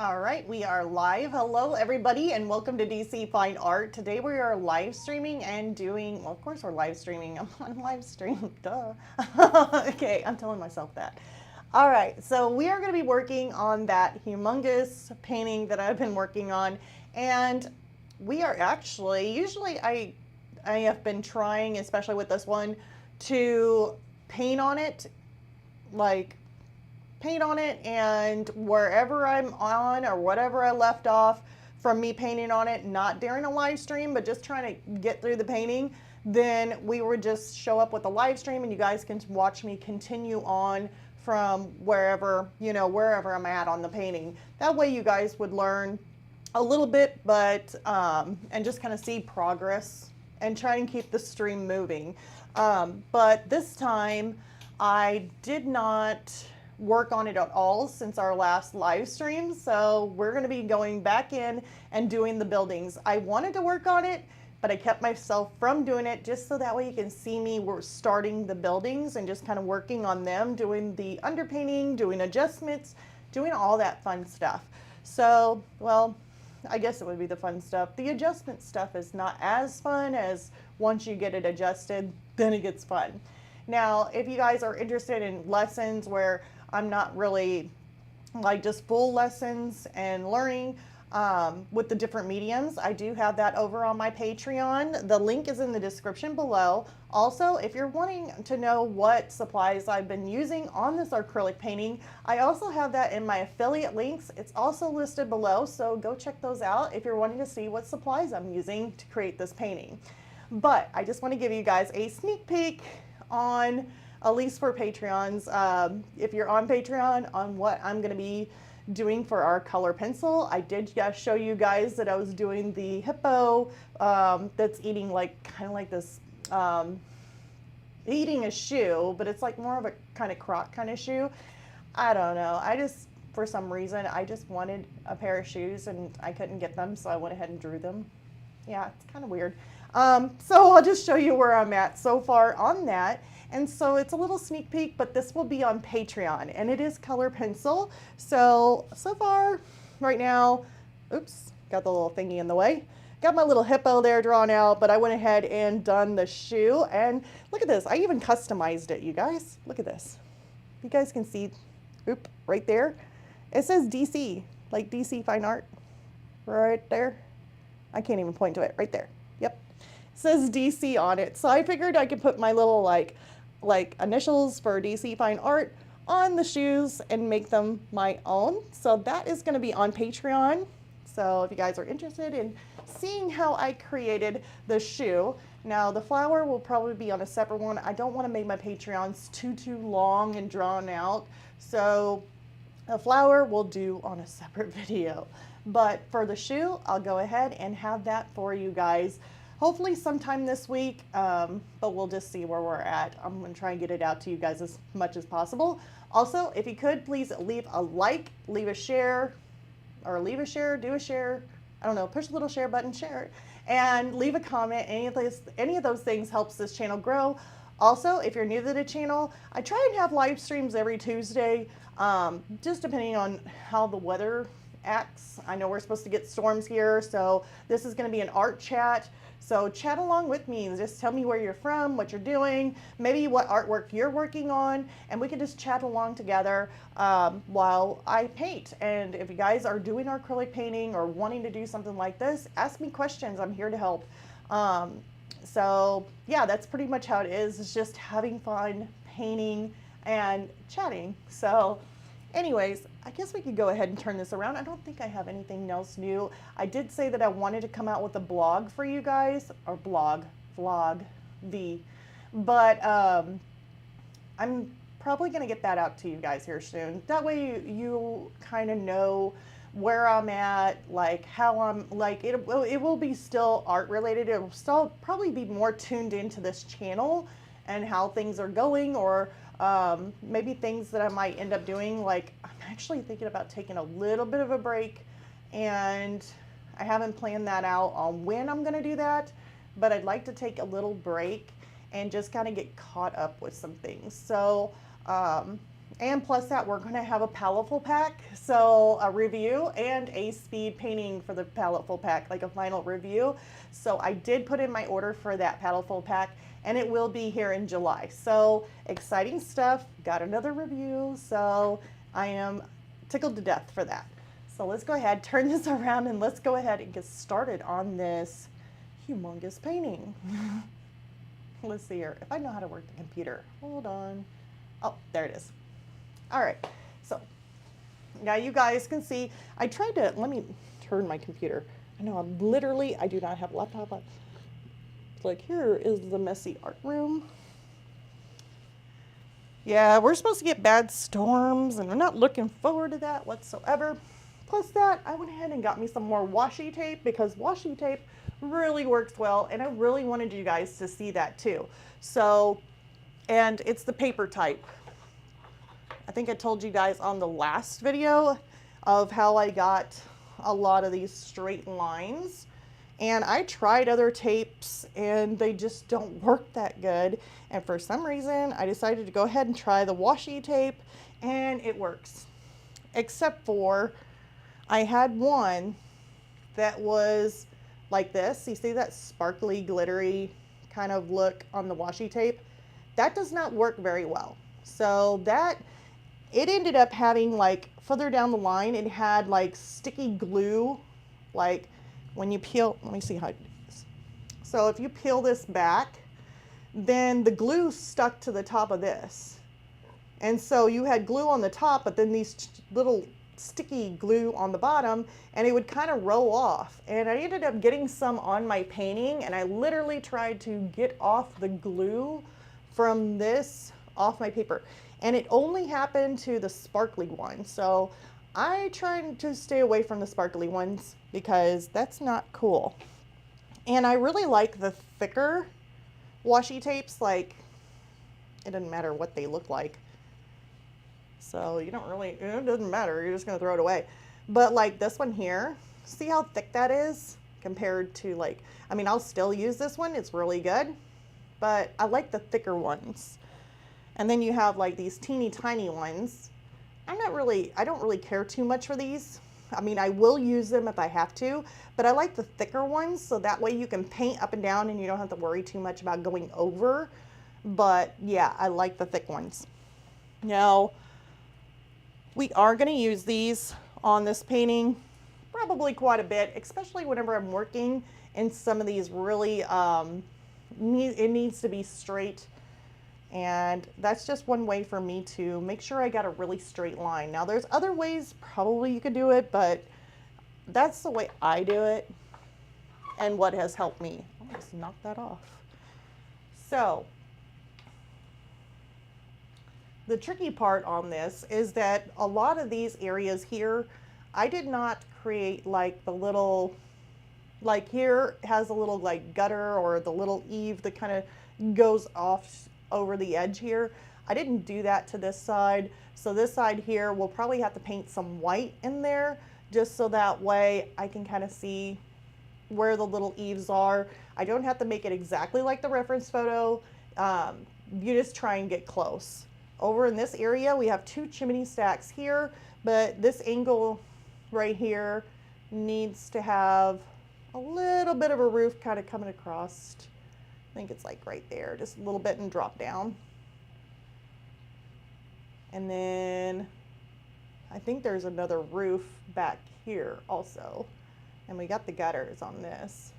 All right, we are live. Hello, everybody, and welcome to DC Fine Art. Today we are live streaming and doing, well, of course we're live streaming. I'm on live stream, duh. Okay, I'm telling myself that. All right, so we are going to be working on that humongous painting that I've been working on, and we are actually, usually I have been trying, especially with this one, to paint on it like paint on it, and wherever I'm on or whatever I left off from me painting on it, not during a live stream, but just trying to get through the painting, then we would just show up with a live stream and you guys can watch me continue on from wherever, wherever I'm at on the painting. That way you guys would learn a little bit, but, and just kind of see progress and try and keep the stream moving. But this time I did not work on it at all since our last live stream. So we're going to be going back in and doing the buildings. I wanted to work on it, but I kept myself from doing it just so that way you can see me. We're starting the buildings and just kind of working on them, doing the underpainting, doing adjustments, doing all that fun stuff. So, well, I guess it would be the fun stuff. The adjustment stuff is not as fun as once you get it adjusted, then it gets fun. Now, if you guys are interested in lessons where I'm not really like just full lessons and learning with the different mediums, I do have that over on my Patreon. The link is in the description below. Also, if you're wanting to know what supplies I've been using on this acrylic painting, I also have that in my affiliate links. It's also listed below, so go check those out if you're wanting to see what supplies I'm using to create this painting. But I just want to give you guys a sneak peek on, at least for Patreons, if you're on Patreon, on what I'm going to be doing for our color pencil. I did show you guys that I was doing the hippo that's eating like kind of like this, eating a shoe, but it's like more of a kind of croc kind of shoe. I don't know. I just, for some reason, I just wanted a pair of shoes and I couldn't get them, so I went ahead and drew them. Yeah, it's kind of weird. So I'll just show you where I'm at so far on that. And so it's a little sneak peek, but this will be on Patreon and it is color pencil. So far right now, oops, got the little thingy in the way. Got my little hippo there drawn out, but I went ahead and done the shoe. And look at this, I even customized it, you guys. Look at this. You guys can see, oop, right there. It says DC, like DC Fine Art, right there. I can't even point to it, right there. Yep. It says DC on it. So I figured I could put my little like initials for DC Fine Art on the shoes and make them my own. So that is going to be on Patreon. So if you guys are interested in seeing how I created the shoe. Now the flower will probably be on a separate one. I don't want to make my Patreons too long and drawn out. So the flower we'll do on a separate video. But for the shoe, I'll go ahead and have that for you guys. Hopefully sometime this week, but we'll just see where we're at. I'm going to try and get it out to you guys as much as possible. Also, if you could, please leave a like, leave a share, or do a share. I don't know, push the little share button, share it, and leave a comment. Any of those things helps this channel grow. Also, if you're new to the channel, I try and have live streams every Tuesday, just depending on how the weather acts. I know we're supposed to get storms here, so this is going to be an art chat. So chat along with me. Just tell me where you're from, what you're doing, maybe what artwork you're working on, and we can just chat along together while I paint. And if you guys are doing acrylic painting or wanting to do something like this, ask me questions. I'm here to help. So yeah, that's pretty much how it is. It's just having fun, painting, and chatting. So anyways, I guess we could go ahead and turn this around. I don't think I have anything else new. I did say that I wanted to come out with a blog for you guys, or vlog, but I'm probably going to get that out to you guys here soon. That way you kind of know where I'm at, like how I'm, like it will be still art related. It will still probably be more tuned into this channel and how things are going, or maybe things that I might end up doing. Like I'm actually thinking about taking a little bit of a break, and I haven't planned that out on when I'm going to do that, but I'd like to take a little break and just kind of get caught up with some things. So And plus that, we're going to have a palettefull pack, so a review and a speed painting for the palettefull pack, like a final review. So I did put in my order for that palettefull pack, and it will be here in July. So exciting stuff. Got another review, so I am tickled to death for that. So let's go ahead, turn this around, and let's go ahead and get started on this humongous painting. Let's see here, if I know how to work the computer. Hold on. Oh, there it is. All right, so now you guys can see, I tried to, let me turn my computer. I know I do not have a laptop. Like, here is the messy art room. Yeah, we're supposed to get bad storms, and I'm not looking forward to that whatsoever. Plus that, I went ahead and got me some more washi tape, because washi tape really works well, and I really wanted you guys to see that too. So, and it's the paper type. I think I told you guys on the last video of how I got a lot of these straight lines, and I tried other tapes and they just don't work that good. And for some reason, I decided to go ahead and try the washi tape, and it works. Except for, I had one that was like this. You see that sparkly, glittery kind of look on the washi tape? That does not work very well. So that, it ended up having, like, further down the line, it had like sticky glue, like when you peel, let me see how I do this. So if you peel this back, then the glue stuck to the top of this. And so you had glue on the top, but then these little sticky glue on the bottom, and it would kind of roll off. And I ended up getting some on my painting, and I literally tried to get off the glue from this off my paper. And it only happened to the sparkly one. So I tried to stay away from the sparkly ones because that's not cool. And I really like the thicker washi tapes. Like, it doesn't matter what they look like. So you don't really, it doesn't matter. You're just going to throw it away. But like this one here, see how thick that is compared to, like, I mean, I'll still use this one. It's really good. But I like the thicker ones. And then you have like these teeny tiny ones. I don't really care too much for these. I mean, I will use them if I have to, but I like the thicker ones, so that way you can paint up and down and you don't have to worry too much about going over. But yeah, I like the thick ones. Now, we are going to use these on this painting probably quite a bit, especially whenever I'm working in some of these really, it needs to be straight. And that's just one way for me to make sure I got a really straight line. Now there's other ways probably you could do it, but that's the way I do it and what has helped me. I'll just knock that off. So the tricky part on this is that a lot of these areas here, I did not create like the little, like here has a little like gutter or the little eave that kind of goes off over the edge here. I didn't do that to this side. So this side here, we'll probably have to paint some white in there just so that way I can kind of see where the little eaves are. I don't have to make it exactly like the reference photo. You just try and get close. Over in this area, we have 2 chimney stacks here, but this angle right here needs to have a little bit of a roof kind of coming across. I think it's like right there, just a little bit and drop down. And then I think there's another roof back here also. And we got the gutters on this.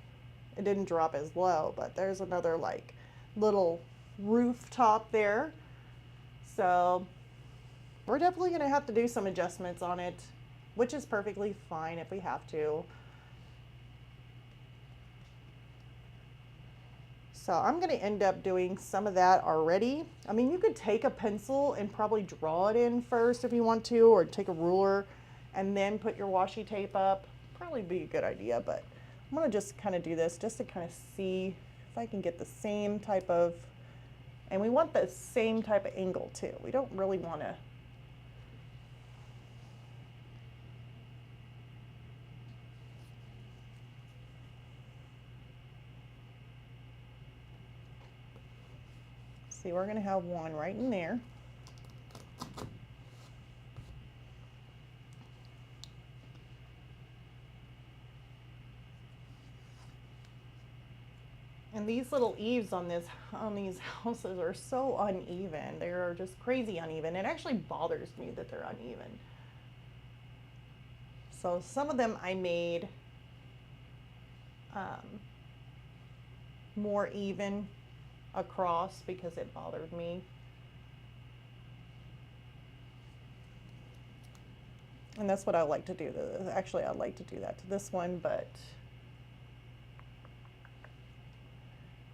It didn't drop as low, but there's another like little rooftop there. So we're definitely going to have to do some adjustments on it, which is perfectly fine if we have to. So I'm going to end up doing some of that already. I mean, you could take a pencil and probably draw it in first if you want to, or take a ruler and then put your washi tape up. Probably be a good idea, but I'm going to just kind of do this just to kind of see if I can get the same type of, and we want the same type of angle too. We don't really want to see, we're going to have one right in there. And these little eaves on these houses are so uneven. They're just crazy uneven. It actually bothers me that they're uneven. So some of them I made more even across because it bothered me. And that's what I like to do. Actually, I'd like to do that to this one, but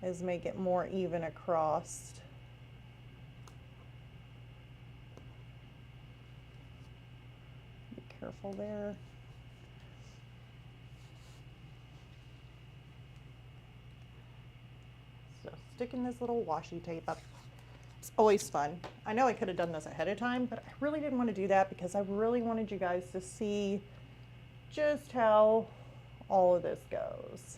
is make it more even across. Be careful there. So sticking this little washi tape up. It's always fun. I know I could have done this ahead of time, but I really didn't want to do that because I really wanted you guys to see just how all of this goes.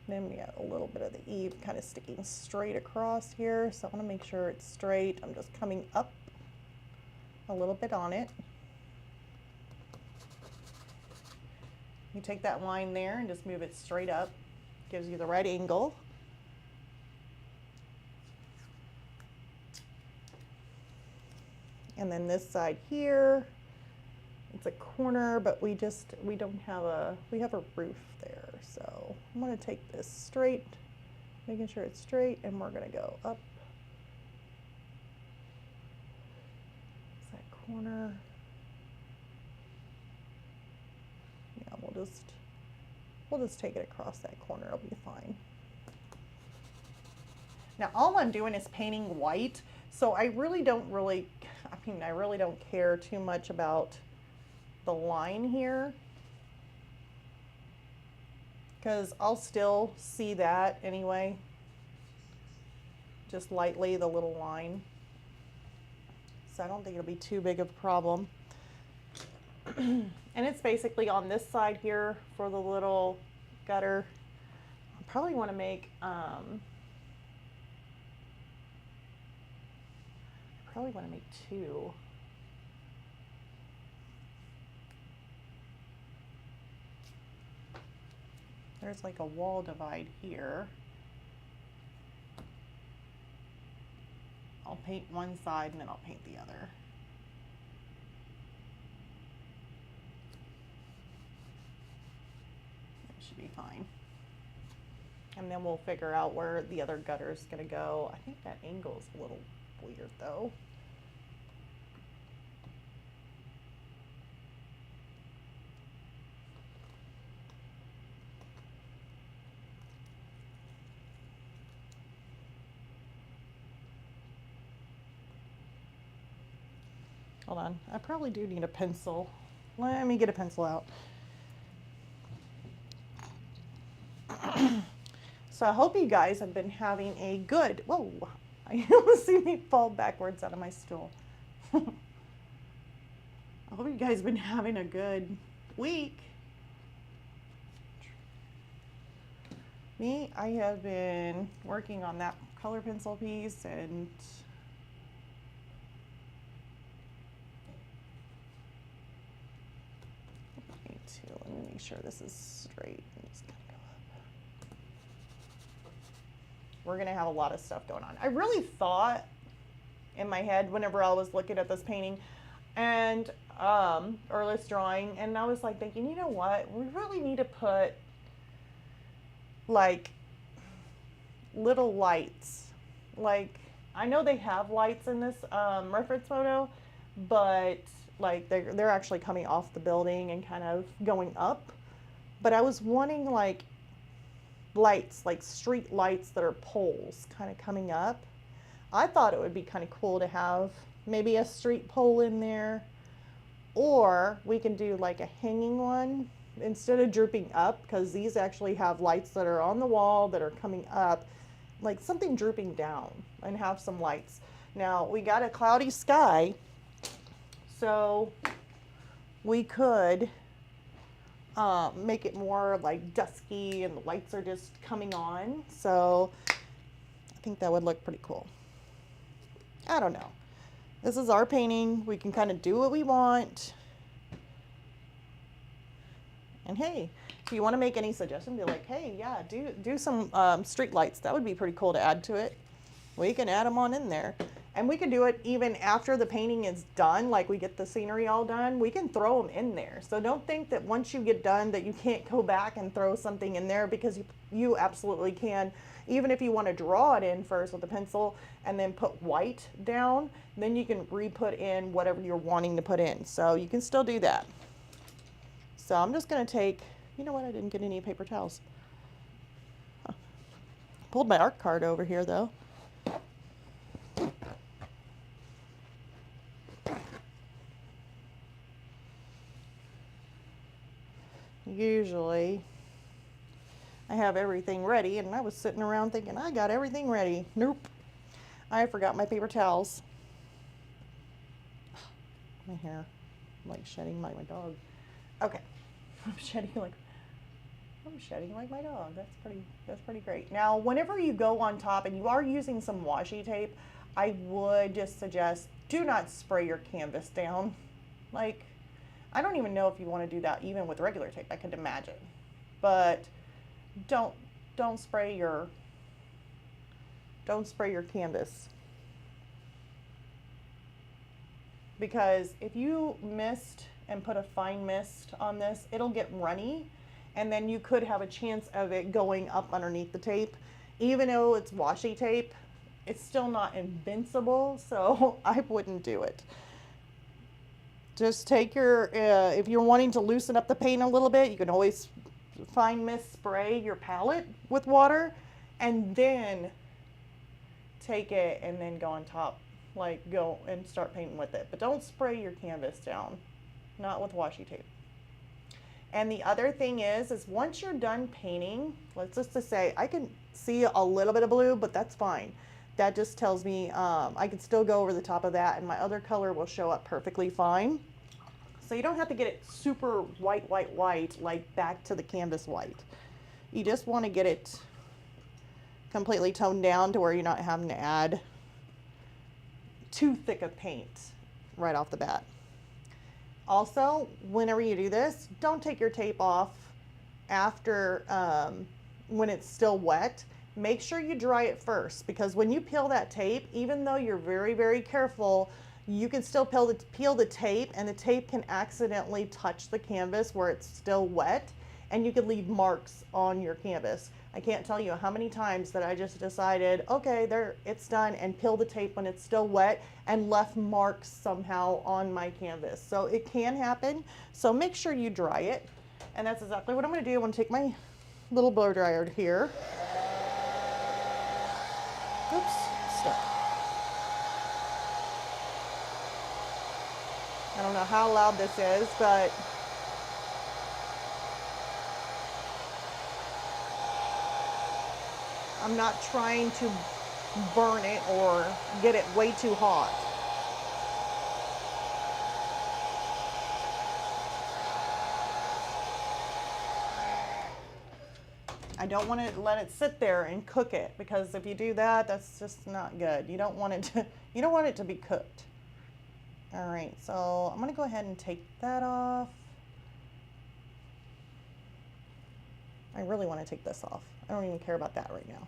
Then we got a little bit of the eave kind of sticking straight across here. So I want to make sure it's straight. I'm just coming up a little bit on it. You take that line there and just move it straight up. Gives you the right angle. And then this side here, it's a corner, but we don't have we have a roof there. So I'm gonna take this straight, making sure it's straight, and we're gonna go up that corner. Yeah, we'll just take it across that corner, it'll be fine. Now all I'm doing is painting white, so I really don't care too much about the line here, because I'll still see that anyway, just lightly, the little line. So I don't think it'll be too big of a problem. And it's basically on this side here for the little gutter. I probably want to make two. There's like a wall divide here. I'll paint one side and then I'll paint the other. That should be fine. And then we'll figure out where the other gutter is going to go. I think that angle is a little weird though. Hold on, I probably do need a pencil. Let me get a pencil out. So I hope you guys have been having a good, whoa, I almost see me fall backwards out of my stool. I hope you guys have been having a good week. Me, I have been working on that color pencil piece and let me make sure this is straight. We're gonna have a lot of stuff going on. I really thought in my head whenever I was looking at this painting and or this drawing, and I was like thinking, you know what, we really need to put like little lights. Like I know they have lights in this reference photo, but like they're actually coming off the building and kind of going up. But I was wanting like lights, like street lights that are poles kind of coming up. I thought it would be kind of cool to have maybe a street pole in there, or we can do like a hanging one instead of drooping up, because these actually have lights that are on the wall that are coming up, like something drooping down and have some lights. Now we got a cloudy sky, so we could make it more like dusky and the lights are just coming on. So I think that would look pretty cool. I don't know. This is our painting. We can kind of do what we want. And hey, if you want to make any suggestion, be like, hey, yeah, do some street lights. That would be pretty cool to add to it. We can add them on in there. And we can do it even after the painting is done, like we get the scenery all done, we can throw them in there. So don't think that once you get done that you can't go back and throw something in there, because you absolutely can. Even if you want to draw it in first with a pencil and then put white down, then you can re-put in whatever you're wanting to put in. So you can still do that. So I'm just going to take, you know what, I didn't get any paper towels. Huh. Pulled my art card over here though. Usually I have everything ready, and I was sitting around thinking I got everything ready. Nope, I forgot my paper towels. My hair, I'm like shedding like my dog. Okay, I'm shedding like my dog. That's pretty great. Now, whenever you go on top and you are using some washi tape, I would just suggest do not spray your canvas down. Like, I don't even know if you want to do that even with regular tape, I could imagine. But don't spray your canvas. Because if you mist and put a fine mist on this, it'll get runny, and then you could have a chance of it going up underneath the tape. Even though it's washi tape, it's still not invincible, so I wouldn't do it. Just take your, if you're wanting to loosen up the paint a little bit, you can always fine mist spray your palette with water, and then take it and then go on top, like go and start painting with it. But don't spray your canvas down, not with washi tape. And the other thing is once you're done painting, let's just say, I can see a little bit of blue, but that's fine. That just tells me I can still go over the top of that and my other color will show up perfectly fine. So you don't have to get it super white, like back to the canvas white. You just want to get it completely toned down to where you're not having to add too thick of paint right off the bat. Also, whenever you do this, don't take your tape off after when it's still wet. Make sure you dry it first, because when you peel that tape, even though you're very, very careful, you can still peel the tape, and the tape can accidentally touch the canvas where it's still wet, and you could leave marks on your canvas. I can't tell you how many times that I just decided, okay, there, it's done, and peel the tape when it's still wet and left marks somehow on my canvas. So it can happen. So make sure you dry it. And that's exactly what I'm gonna do. I'm gonna take my little blow dryer here. Oops, stuck. I don't know how loud this is, but I'm not trying to burn it or get it way too hot. I don't want to let it sit there and cook it, because if you do that, that's just not good. You don't want it to be cooked. All right, so I'm gonna go ahead and take that off. I really want to take this off. I don't even care about that right now.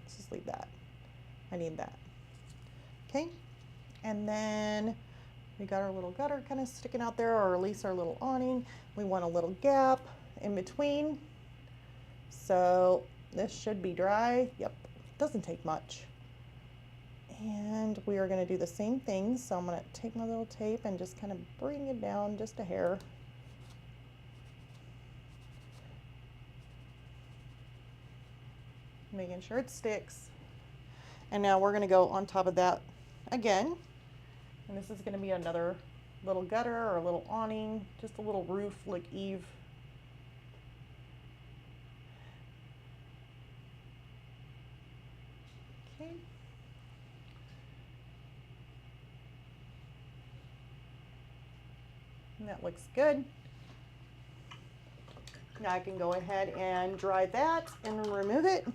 Let's just leave that. I need that. Okay, and then we got our little gutter kind of sticking out there, or at least our little awning. We want a little gap in between. So this should be dry. Yep, doesn't take much. And we are going to do the same thing. So I'm going to take my little tape and just kind of bring it down just a hair. Making sure it sticks. And now we're going to go on top of that again. And this is going to be another little gutter or a little awning, just a little roof like eave. Okay. And that looks good. Now I can go ahead and dry that and remove it.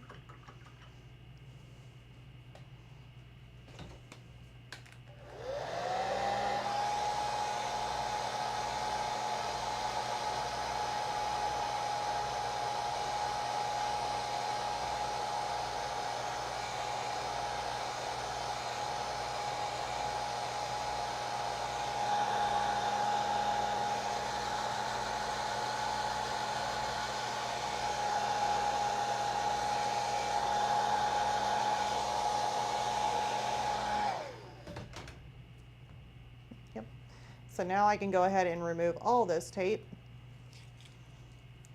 So now I can go ahead and remove all this tape.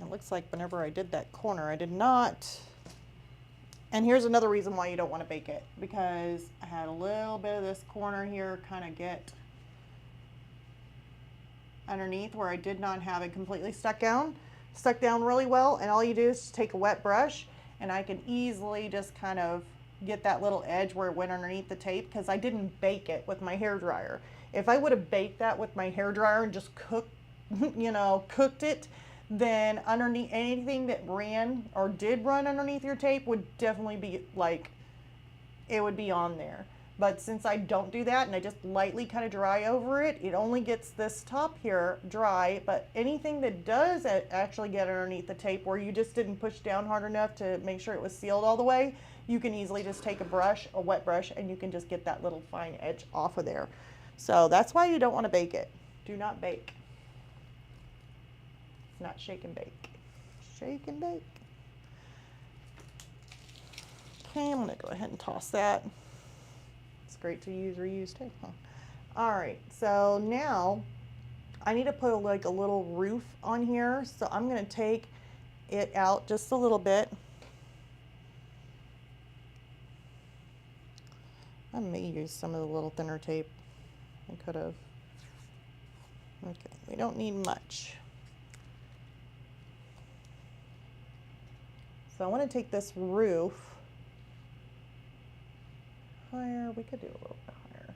It looks like whenever I did that corner, I did not. And here's another reason why you don't want to bake it, because I had a little bit of this corner here kind of get underneath where I did not have it completely stuck down really well. And all you do is just take a wet brush, and I can easily just kind of get that little edge where it went underneath the tape, because I didn't bake it with my hair dryer. If I would have baked that with my hair dryer and just cooked it, then underneath anything that ran or did run underneath your tape would definitely be like, it would be on there. But since I don't do that and I just lightly kind of dry over it, it only gets this top here dry. But anything that does actually get underneath the tape where you just didn't push down hard enough to make sure it was sealed all the way, you can easily just take a brush, a wet brush, and you can just get that little fine edge off of there. So that's why you don't want to bake it. Do not bake. It's not shake and bake. Shake and bake. Okay, I'm going to go ahead and toss that. It's great to use reused tape, huh? All right, so now I need to put like a little roof on here. So I'm going to take it out just a little bit. I may use some of the little thinner tape. I could have. Okay, we don't need much. So I want to take this roof higher. We could do a little bit higher.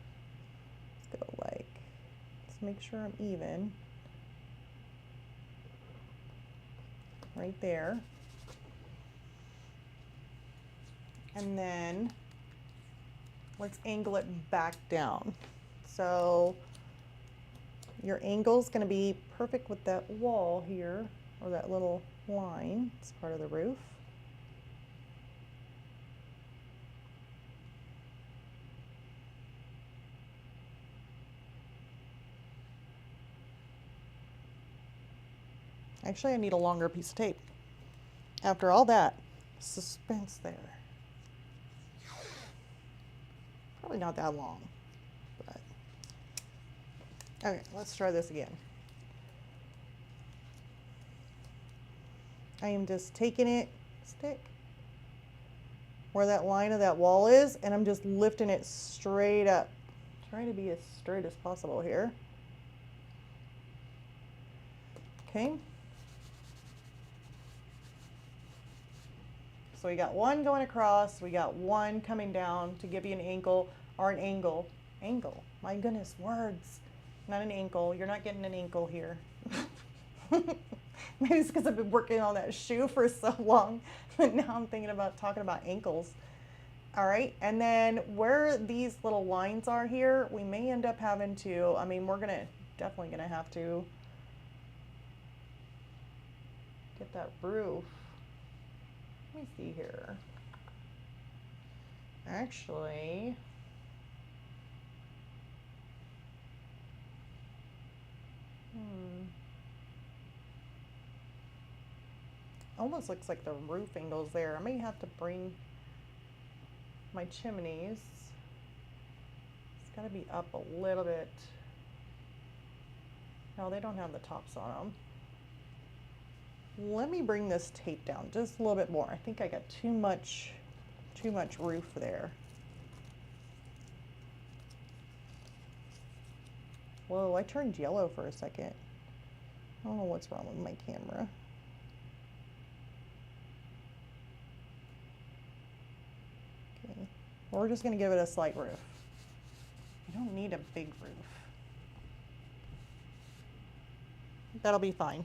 Let's go like, let's make sure I'm even. Right there. And then let's angle it back down. So your angle is going to be perfect with that wall here, or that little line. It's part of the roof. Actually, I need a longer piece of tape. After all that suspense there. Probably not that long, but okay, let's try this again. I am just taking it, stick, where that line of that wall is, and I'm just lifting it straight up. Trying to be as straight as possible here. Okay. So we got one going across, we got one coming down to give you an ankle, or an angle. Angle, my goodness, words. Not an ankle, you're not getting an ankle here. Maybe it's because I've been working on that shoe for so long, but now I'm thinking about talking about ankles. All right, and then where these little lines are here, we may end up having to, I mean, we're definitely gonna have to get that roof. Let me see here. Actually, almost looks like the roof angle's there. I may have to bring my chimneys. It's got to be up a little bit. No, they don't have the tops on them. Let me bring this tape down just a little bit more. I think I got too much roof there. Whoa, I turned yellow for a second. I don't know what's wrong with my camera. Okay, we're just gonna give it a slight roof. You don't need a big roof. That'll be fine.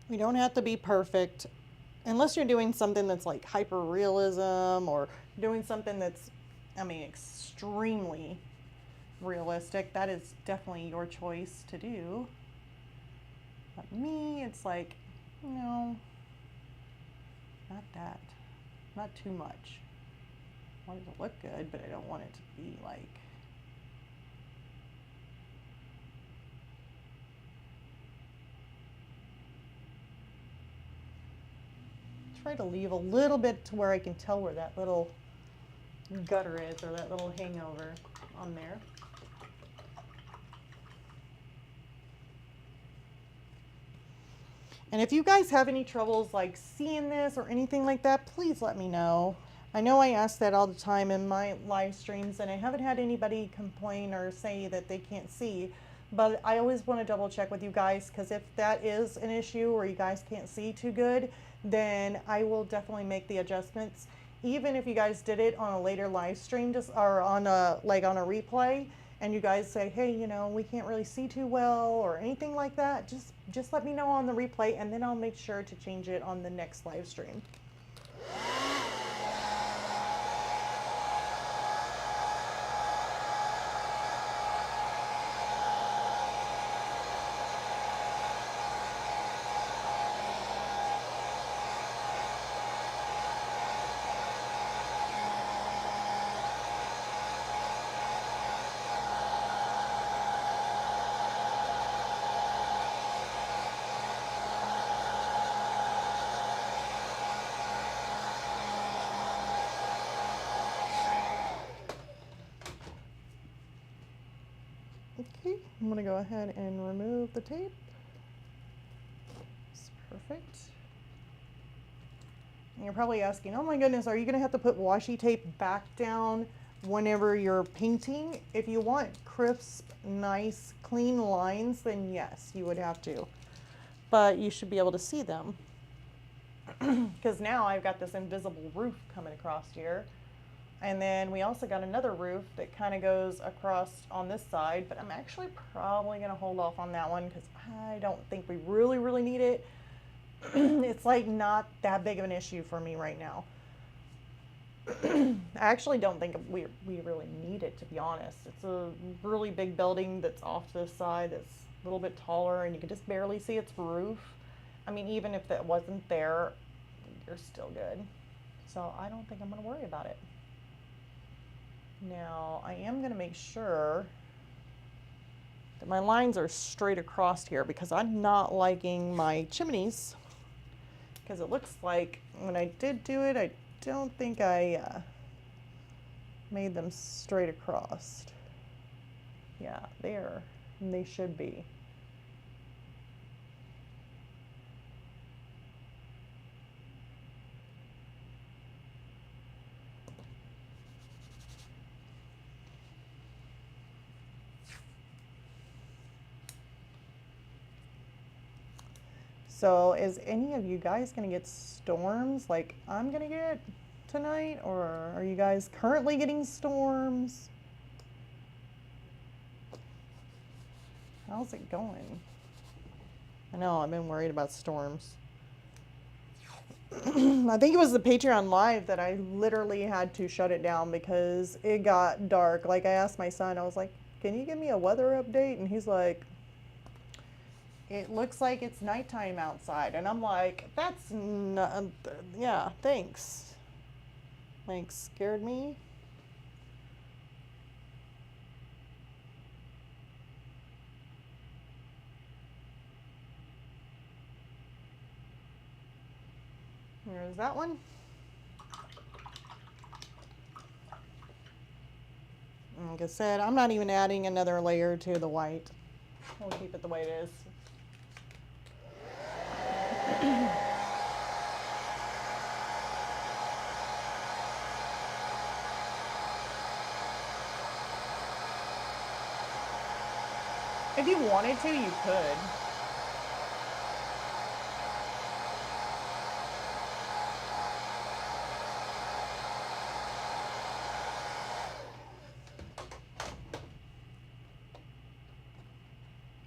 We don't have to be perfect unless you're doing something that's like hyper realism, or doing something that's, I mean, extremely realistic. That is definitely your choice to do. But me, it's like, no, not that, not too much. I want it to look good, but I don't want it to be like, try to leave a little bit to where I can tell where that little gutter is, or that little hangover on there. And if you guys have any troubles like seeing this or anything like that, please let me know. I know I ask that all the time in my live streams, and I haven't had anybody complain or say that they can't see. But I always want to double check with you guys, because if that is an issue or you guys can't see too good, then I will definitely make the adjustments. Even if you guys did it on a later live stream, just or on a on a replay, and you guys say, hey, you know, we can't really see too well or anything like that, just let me know on the replay, and then I'll make sure to change it on the next live stream. Okay, I'm going to go ahead and remove the tape. It's perfect. And you're probably asking, oh my goodness, are you going to have to put washi tape back down whenever you're painting? If you want crisp, nice, clean lines, then yes, you would have to. But you should be able to see them. Because now I've got this invisible roof coming across here. And then we also got another roof that kind of goes across on this side, but I'm actually probably going to hold off on that one because I don't think we really need it. It's like not that big of an issue for me right now. I actually don't think we really need it, to be honest. It's a really big building that's off to the side that's a little bit taller, and you can just barely see its roof. I mean, even if that wasn't there, you're still good. So I don't think I'm going to worry about it. Now, I am going to make sure that my lines are straight across here, because I'm not liking my chimneys, because it looks like when I did do it, I don't think I made them straight across. Yeah, there, and they should be. So is any of you guys going to get storms like I'm going to get tonight? Or are you guys currently getting storms? How's it going? I know, I've been worried about storms. I think it was the Patreon Live that I literally had to shut it down because it got dark. Like, I asked my son, I was like, can you give me a weather update? And he's like, it looks like it's nighttime outside. And I'm like, that's not, yeah, thanks. Like, scared me. There's that one. Like I said, I'm not even adding another layer to the white. We'll keep it the way it is. If you wanted to, you could.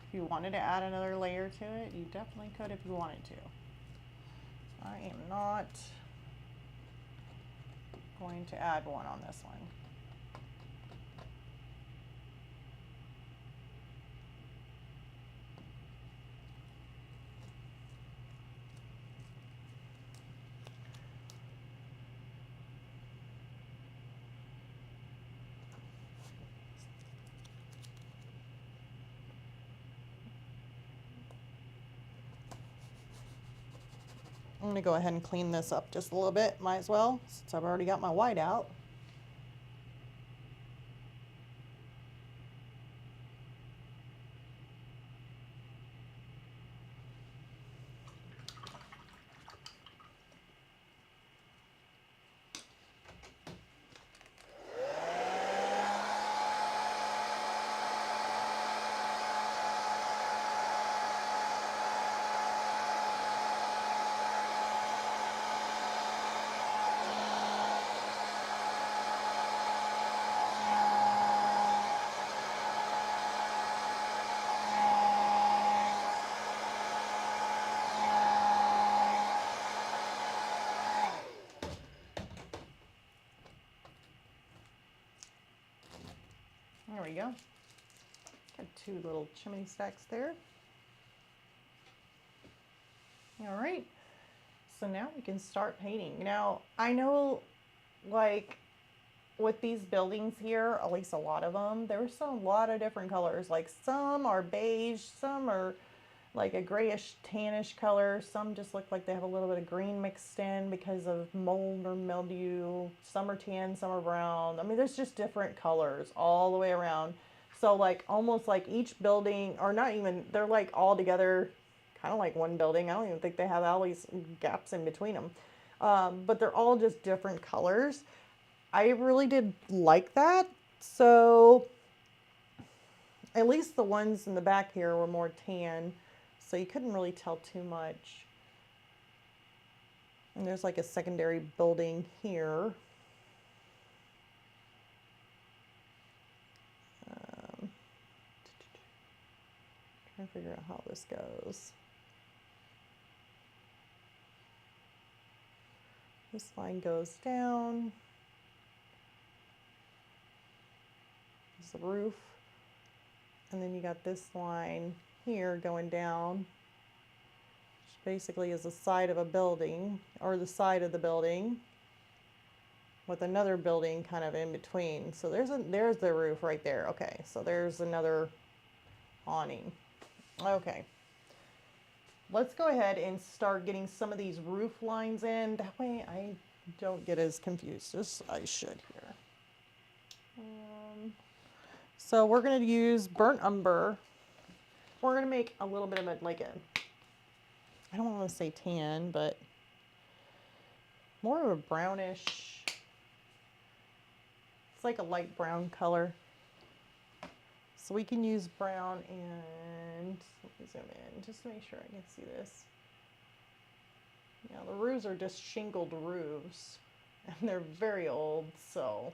If you wanted to add another layer to it, you definitely could if you wanted to. I am not going to add one on this one. I'm going to go ahead and clean this up just a little bit, might as well, since I've already got my white out. we go. Got two little chimney stacks there. All right, so now we can start painting. Now, I know, like, with these buildings here, at least a lot of them, there's a lot of different colors. Like, some are beige, some are like a grayish tannish color, some just look like they have a little bit of green mixed in because of mold or mildew. Some are tan, some are brown. I mean, there's just different colors all the way around. So, like, almost like each building, or not even, they're like all together, kind of like one building. I don't even think they have all these gaps in between them. But they're all just different colors. I really did like that. So at least the ones in the back here were more tan, so you couldn't really tell too much. And there's like a secondary building here. Trying to figure out how this goes. This line goes down. This is the roof. And then you got this line here going down, which basically is the side of a building, or the side of the building, with another building kind of in between. So there's the roof right there. Okay, so there's another awning. Okay. Let's go ahead and start getting some of these roof lines in. That way I don't get as confused as I should here. So we're going to use burnt umber. We're going to make a little bit of a, like a, I don't want to say tan, but more of a brownish. It's like a light brown color. So we can use brown, and let me zoom in just to make sure I can see this. Now the roofs are just shingled roofs, and they're very old, so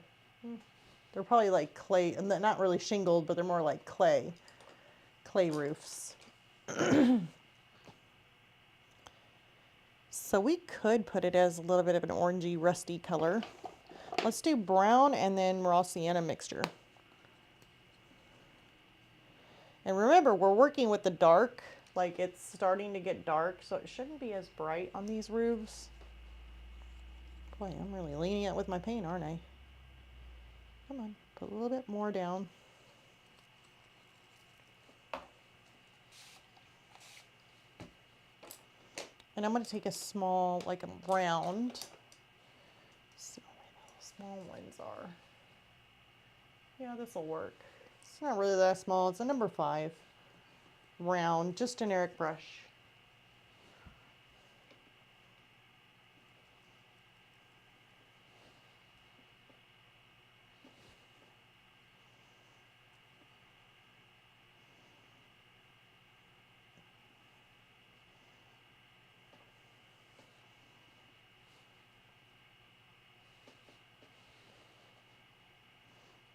they're probably like clay, and they're not really shingled, but they're more like clay roofs. So we could put it as a little bit of an orangey, rusty color. Let's do brown and then raw sienna mixture. And remember, we're working with the dark, like it's starting to get dark, so it shouldn't be as bright on these roofs. Boy, I'm really leaning it with my paint, aren't I? Come on, put a little bit more down. And I'm going to take a small, like a round. See where those small ones are. Yeah, this will work. It's not really that small. It's a number 5 round, just generic brush.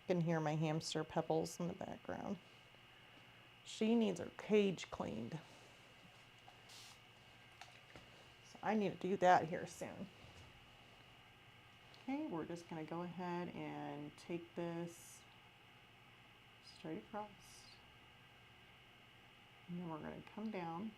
You can hear my hamster Pebbles in the background. She needs her cage cleaned. So I need to do that here soon. Okay, we're just going to go ahead and take this straight across. And then we're going to come down.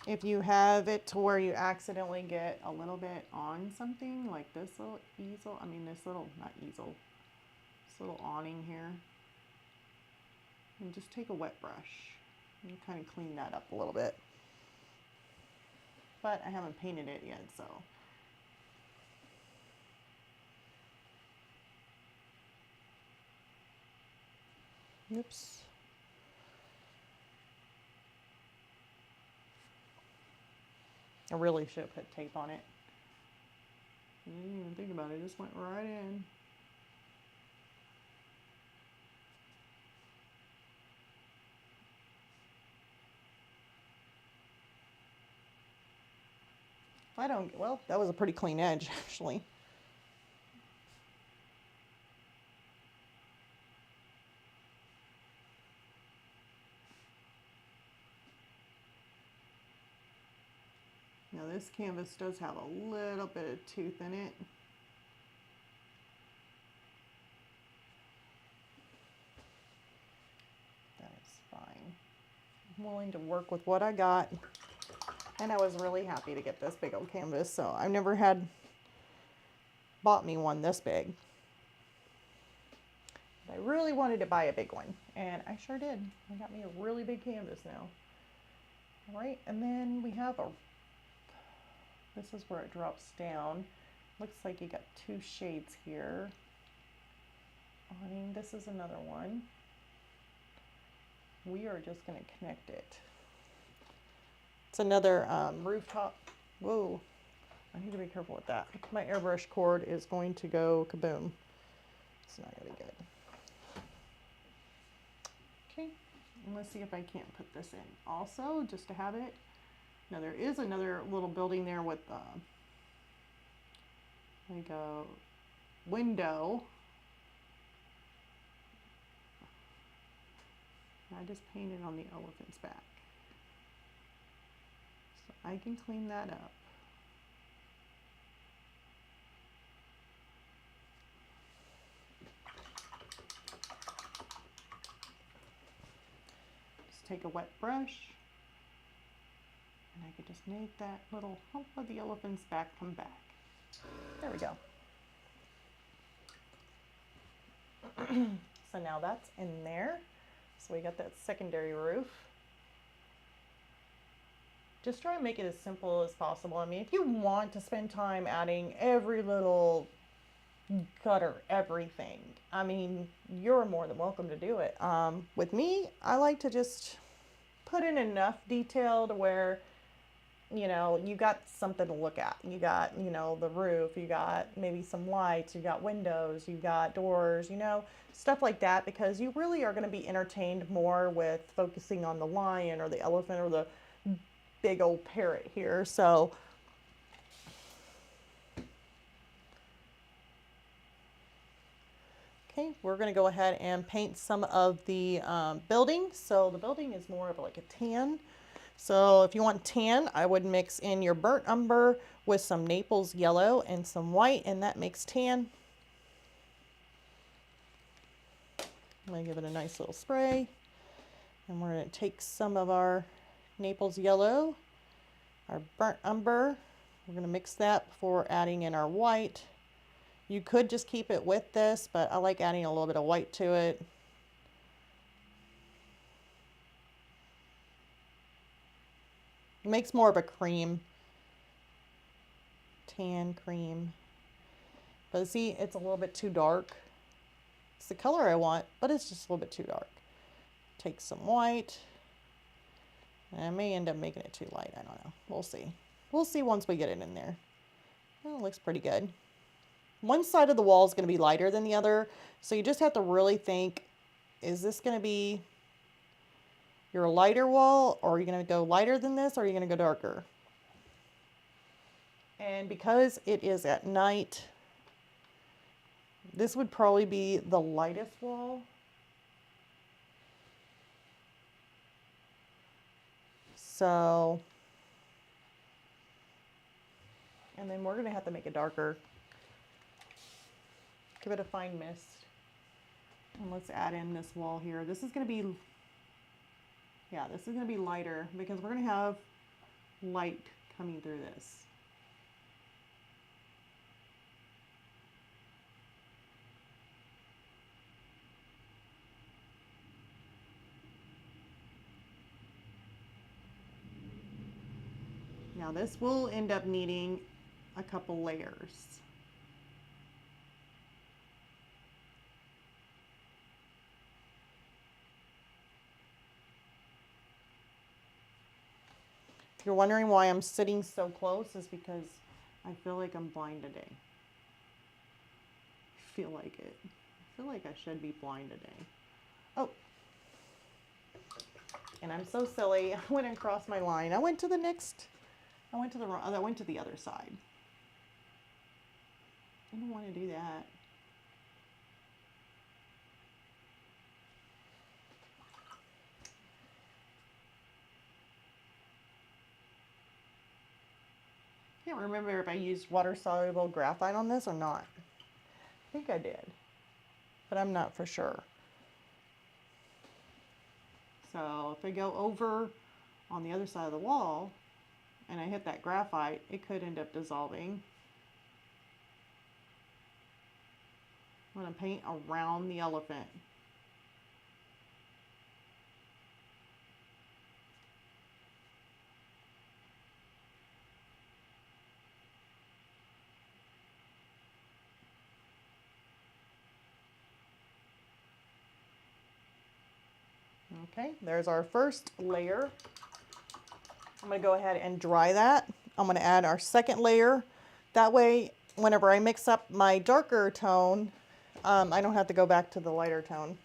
If you have it to where you accidentally get a little bit on something, like this little easel, this little, not easel, this little awning here, and just take a wet brush and kind of clean that up a little bit. But I haven't painted it yet, so. Oops. I really should have put tape on it. I didn't even think about it, it just went right in. I don't, well, that was a pretty clean edge, actually. Now this canvas does have a little bit of tooth in it. That is fine. I'm willing to work with what I got. And I was really happy to get this big old canvas. So I've never had bought me one this big. But I really wanted to buy a big one, and I sure did. I got me a really big canvas now. All right, and then we have a, this is where it drops down. Looks like you got two shades here. Awning, this is another one. We are just gonna connect it. It's another rooftop. Whoa, I need to be careful with that. My airbrush cord is going to go kaboom. It's not gonna be good. Okay, and let's see if I can't put this in also, just to have it. Now there is another little building there with like a window. I just painted on the elephant's back. So I can clean that up. Just take a wet brush, and I could just make that little hump of the elephant's back come back. There we go. So now that's in there. So we got that secondary roof. Just try and make it as simple as possible. I mean, if you want to spend time adding every little gutter, everything, I mean, you're more than welcome to do it. With me, I like to just put in enough detail to where, you know, you got something to look at. You got, you know, the roof, you got maybe some lights, you got windows, you got doors, you know, stuff like that, because you really are going to be entertained more with focusing on the lion or the elephant or the big old parrot here. So okay, we're going to go ahead and paint some of the building. So the building is more of like a tan. So if you want tan, I would mix in your burnt umber with some Naples yellow and some white, and that makes tan. I'm going to give it a nice little spray. And we're going to take some of our Naples yellow, our burnt umber. We're going to mix that before adding in our white. You could just keep it with this, but I like adding a little bit of white to it. It makes more of a cream, tan cream. But see, it's a little bit too dark. It's the color I want, but it's just a little bit too dark. Take some white. I may end up making it too light. I don't know. We'll see. We'll see once we get it in there. Well, it looks pretty good. One side of the wall is going to be lighter than the other. So you just have to really think, is this going to be your lighter wall, or are you going to go lighter than this, or are you going to go darker? And because it is at night, this would probably be the lightest wall. So, and then we're going to have to make it darker. Give it a fine mist. And let's add in this wall here. This is going to be, yeah, this is going to be lighter because we're going to have light coming through this. Now this will end up needing a couple layers. If you're wondering why I'm sitting so close, is because I feel like I'm blind today. I feel like it. I feel like I should be blind today. Oh. And I'm so silly. I went and crossed my line. I went to the next I went to the wrong, I went to the other side. I don't want to do that. I can't remember if I used water-soluble graphite on this or not. I think I did, but I'm not for sure. So if I go over on the other side of the wall and I hit that graphite, it could end up dissolving. I'm going to paint around the elephant. Okay, there's our first layer. I'm going to go ahead and dry that. I'm going to add our second layer. That way, whenever I mix up my darker tone, I don't have to go back to the lighter tone.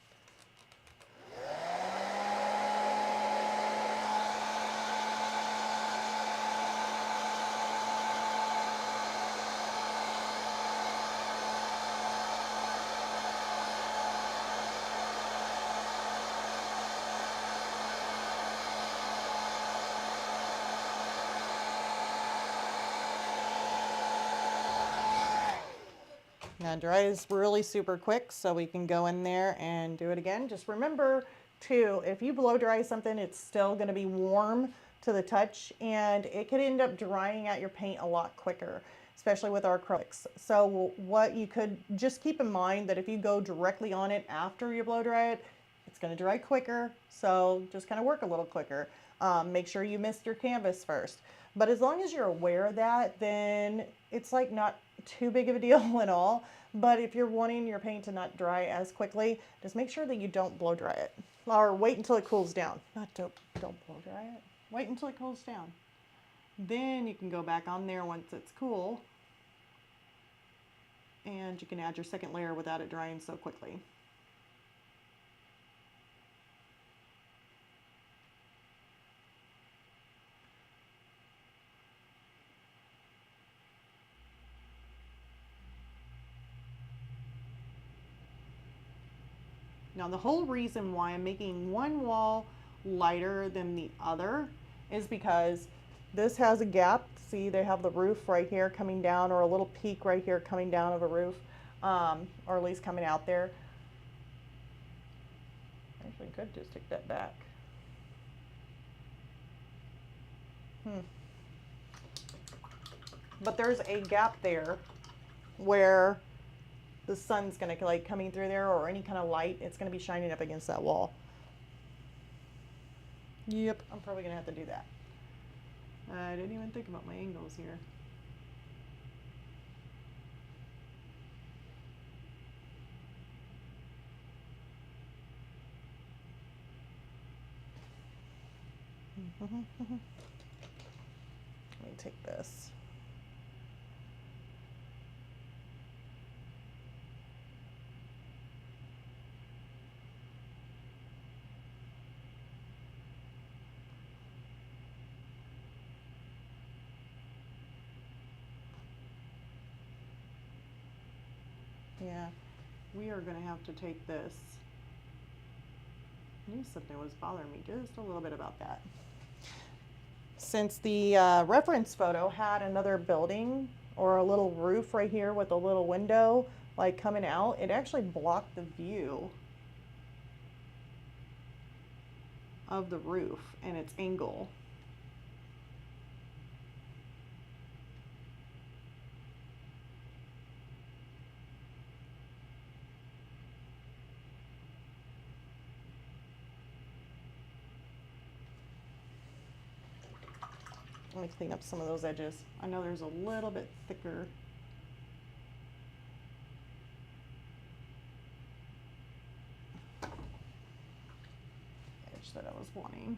Now dries really super quick, so we can go in there and do it again. Just remember too, if you blow dry something, it's still going to be warm to the touch, and it could end up drying out your paint a lot quicker, especially with our acrylics. So what you could just keep in mind that if you go directly on it after you blow dry it, it's going to dry quicker. So just kind of work a little quicker. Make sure you mist your canvas first. But as long as you're aware of that, then it's like not too big of a deal at all. But if you're wanting your paint to not dry as quickly, just make sure that you don't blow dry it. Or wait until it cools down. Don't blow dry it. Wait until it cools down. Then you can go back on there once it's cool. And you can add your second layer without it drying so quickly. Now the whole reason why I'm making one wall lighter than the other is because this has a gap. See, they have the roof right here coming down, or a little peak right here coming down of a roof, or at least coming out there. Actually could just take that back. But there's a gap there where the sun's going to like coming through there, or any kind of light, it's going to be shining up against that wall. Yep, I'm probably going to have to do that. I didn't even think about my angles here. Let me take this. Yeah, we are going to have to take this. I knew something was bothering me just a little bit about that. Since the reference photo had another building or a little roof right here with a little window like coming out, it actually blocked the view of the roof and its angle. Let me clean up some of those edges. I know there's a little bit thicker. Edge that I was wanting.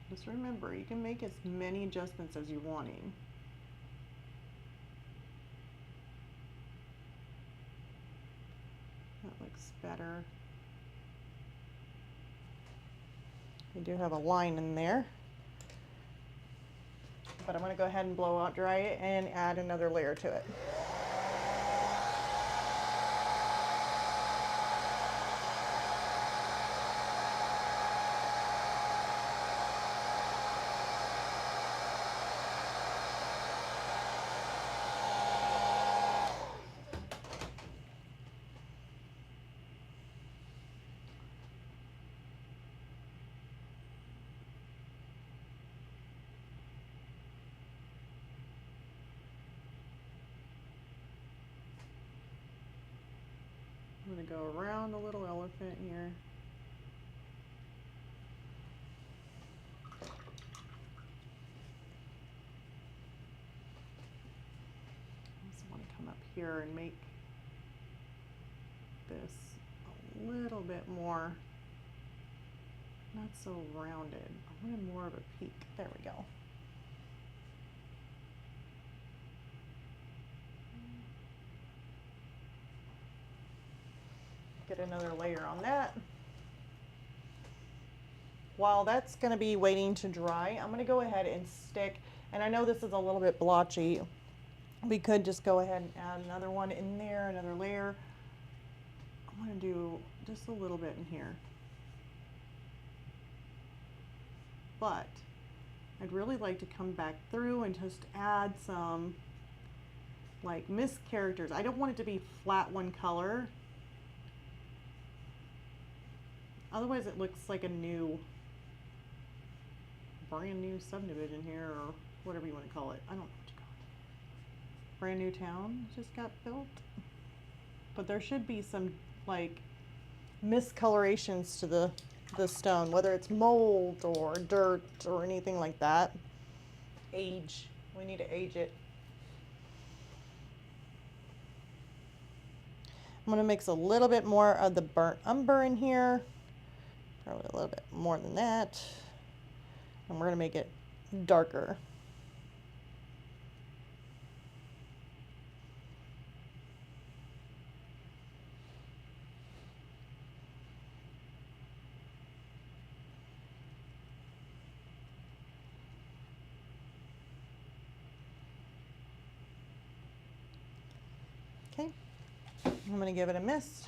Just remember, you can make as many adjustments as you're wanting. You do have a line in there. But I'm going to go ahead and blow out dry it and add another layer to it. I'm going to go around the little elephant here. I just want to come up here and make this a little bit more, not so rounded. I wanted more of a peak. There we go. Get another layer on that. While that's going to be waiting to dry, I'm going to go ahead and stick, and I know this is a little bit blotchy. We could just go ahead and add another one in there, another layer. I'm going to do just a little bit in here. But I'd really like to come back through and just add some like mist characters. I don't want it to be flat one color. Otherwise it looks like a brand new subdivision here, or whatever you want to call it. I don't know what you call it. Brand new town just got built. But there should be some like miscolorations to the stone, whether it's mold or dirt or anything like that. Age. We need to age it. I'm going to mix a little bit more of the burnt umber in here. Probably a little bit more than that. And we're going to make it darker. Okay, I'm going to give it a mist,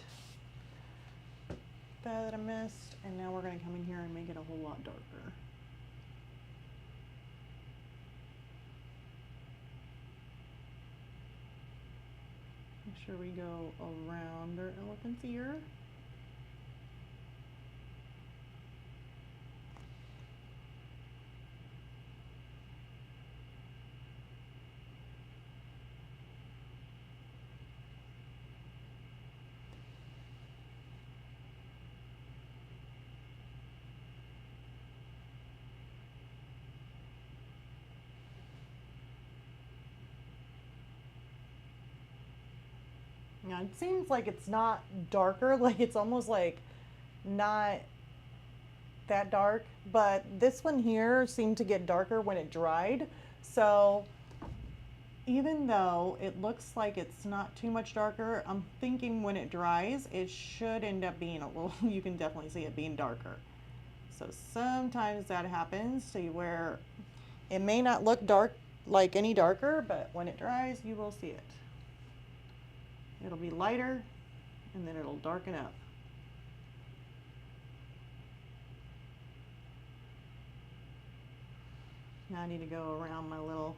that a mist, and now we're going to come in here and make it a whole lot darker. Make sure we go around their elephant's ear. Yeah, it seems like it's not darker, like it's almost like not that dark, but this one here seemed to get darker when it dried. So even though it looks like it's not too much darker, I'm thinking when it dries, it should end up being a little, you can definitely see it being darker. So sometimes that happens to where it may not look dark like any darker, but when it dries, you will see it. It'll be lighter, and then it'll darken up. Now I need to go around my little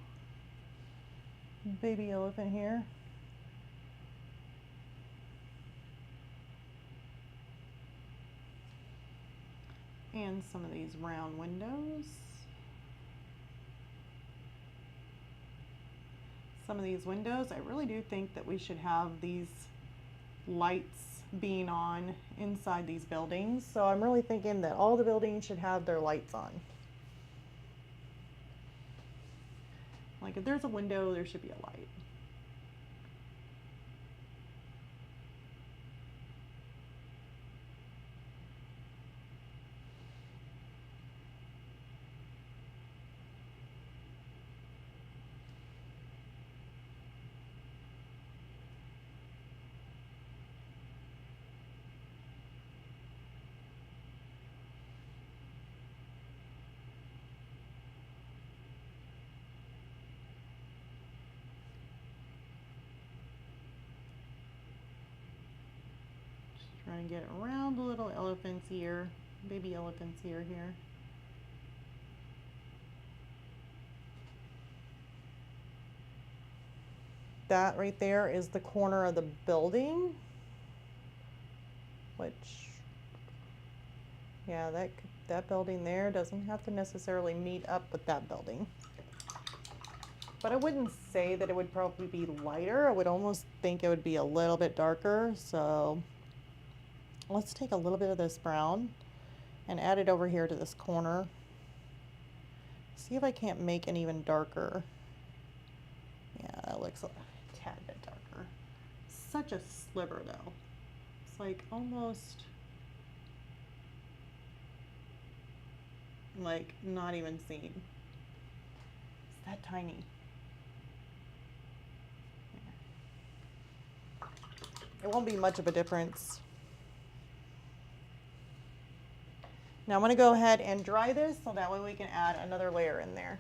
baby elephant here. And some of these round windows. Some of these windows, I really do think that we should have these lights being on inside these buildings. So I'm really thinking that all the buildings should have their lights on. Like if there's a window, there should be a light. Trying to get around the little elephant's ear, baby elephant's ear here. That right there is the corner of the building, which, yeah, that building there doesn't have to necessarily meet up with that building. But I wouldn't say that it would probably be lighter. I would almost think it would be a little bit darker. So let's take a little bit of this brown and add it over here to this corner. See if I can't make it even darker. Yeah, that looks a tad bit darker. Such a sliver though. It's like almost like not even seen. It's that tiny. It won't be much of a difference. Now I'm going to go ahead and dry this so that way we can add another layer in there.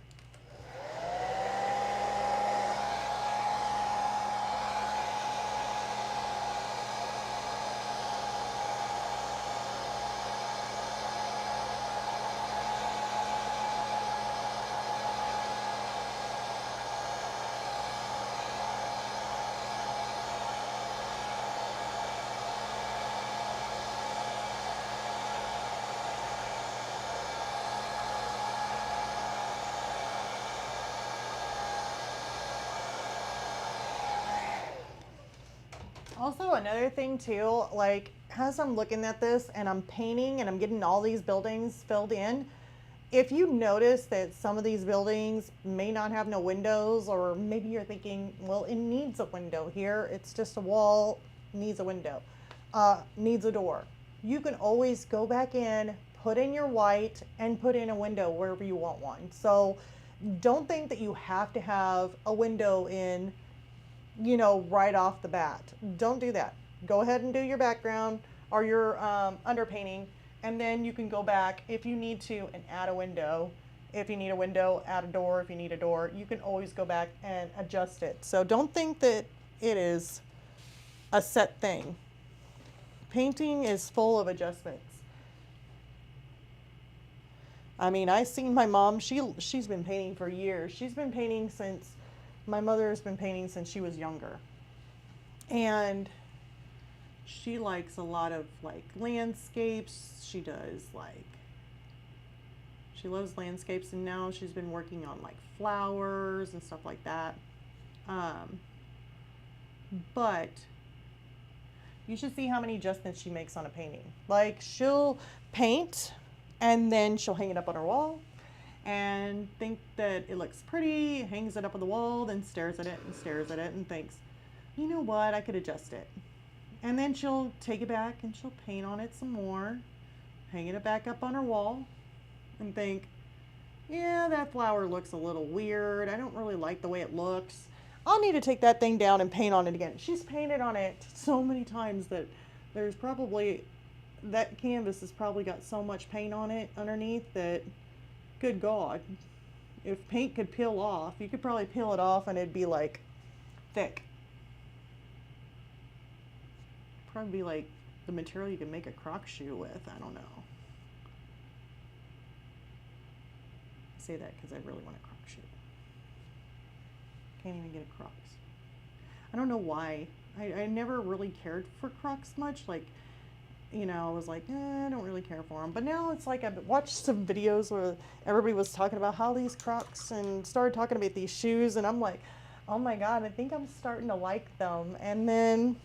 Also, another thing too, like as I'm looking at this and I'm painting and I'm getting all these buildings filled in, if you notice that some of these buildings may not have no windows, or maybe you're thinking, well, it needs a window here, it's just a wall, needs a window, needs a door. You can always go back in, put in your white, and put in a window wherever you want one. So don't think that you have to have a window in, you know, right off the bat. Don't do that. Go ahead and do your background or your underpainting, and then you can go back if you need to and add a window. If you need a window, add a door. If you need a door, you can always go back and adjust it. So don't think that it is a set thing. Painting is full of adjustments. I mean, I've seen my mom, she's been painting for years. She's been painting since, my mother has been painting since she was younger. And she likes a lot of like landscapes. She loves landscapes, and now she's been working on like flowers and stuff like that. But you should see how many adjustments she makes on a painting. Like she'll paint and then she'll hang it up on her wall and think that it looks pretty, hangs it up on the wall, then stares at it and thinks, you know what, I could adjust it. And then she'll take it back and she'll paint on it some more, hanging it back up on her wall, and think, yeah, that flower looks a little weird. I don't really like the way it looks. I'll need to take that thing down and paint on it again. She's painted on it so many times that there's probably, that canvas has probably got so much paint on it underneath that, good God, if paint could peel off, you could probably peel it off and it'd be like thick. Probably be like the material you can make a Croc shoe with. I don't know. I say that because I really want a Croc shoe. Can't even get a Crocs. I don't know why. I never really cared for Crocs much. Like, you know, I was like, I don't really care for them. But now it's like I've watched some videos where everybody was talking about how these Crocs and started talking about these shoes, and I'm like, oh my God, I think I'm starting to like them. And then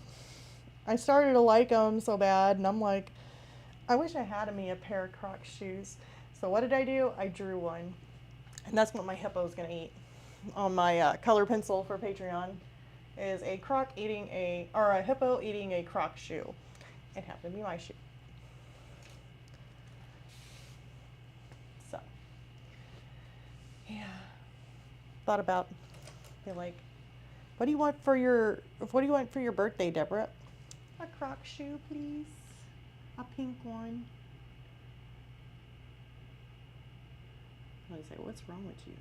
I started to like them so bad, and I'm like, I wish I had me a pair of Crocs shoes. So what did I do? I drew one, and that's what my hippo's gonna eat on my color pencil for Patreon. Is a hippo eating a Croc shoe. It happened to be my shoe. So, yeah. Thought about, be like, what do you want for your birthday, Deborah? A Croc shoe, please. A pink one. I say, what's wrong with you?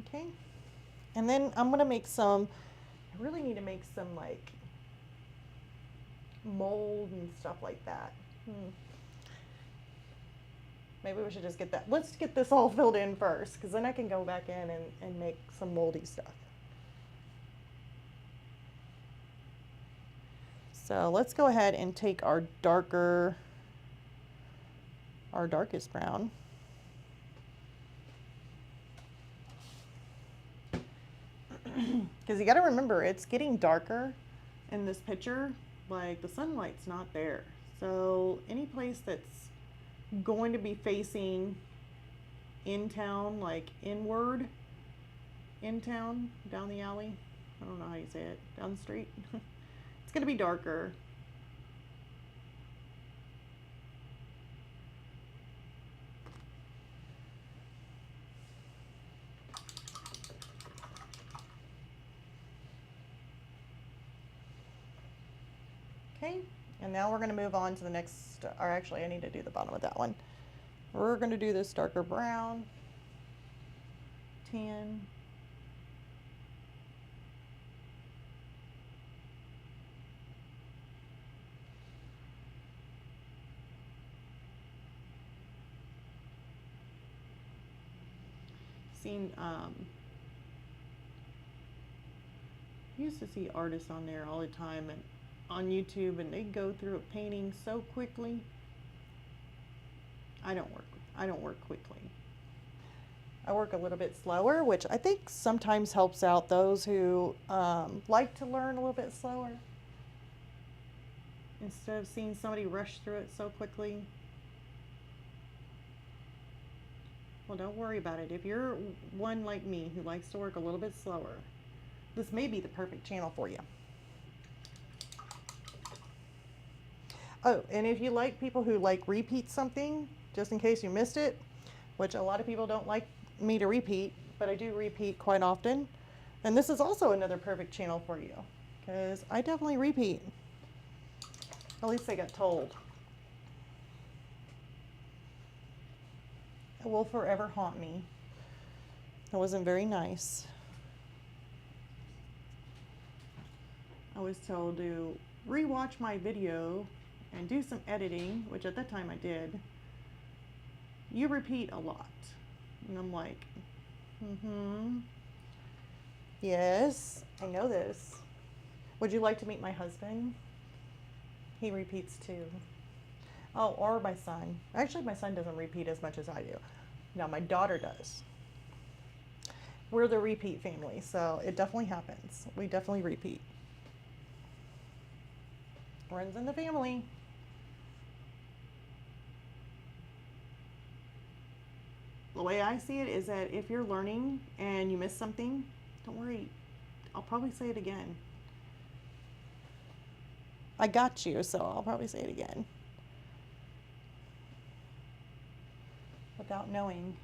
Okay. And then I'm gonna make some, I really need to make some like mold and stuff like that. Maybe we should just get that. Let's get this all filled in first, because then I can go back in and make some moldy stuff. So let's go ahead and take our darkest brown. Because you got to remember, it's getting darker in this picture. Like the sunlight's not there. So any place that's going to be facing in town, like inward, in town, down the alley, I don't know how you say it, down the street, it's going to be darker. Okay, and now we're going to move on to the next, or actually I need to do the bottom of that one. We're going to do this darker brown, tan, seen, used to see artists on there all the time and on YouTube, and they go through a painting so quickly. I don't work quickly. I work a little bit slower, which I think sometimes helps out those who like to learn a little bit slower. Instead of seeing somebody rush through it so quickly. Well, don't worry about it. If you're one like me who likes to work a little bit slower, this may be the perfect channel for you. Oh, and if you like people who like repeat something, just in case you missed it, which a lot of people don't like me to repeat, but I do repeat quite often. And this is also another perfect channel for you, because I definitely repeat. At least I got told. It will forever haunt me. It wasn't very nice. I was told to rewatch my video and do some editing, which at that time I did. You repeat a lot. And I'm like, yes, I know this. Would you like to meet my husband? He repeats too. Oh, or my son. Actually, my son doesn't repeat as much as I do. Now, my daughter does. We're the repeat family, so it definitely happens. We definitely repeat. Runs in the family. The way I see it is that if you're learning and you miss something, don't worry. I'll probably say it again. I got you, so I'll probably say it again. Without knowing.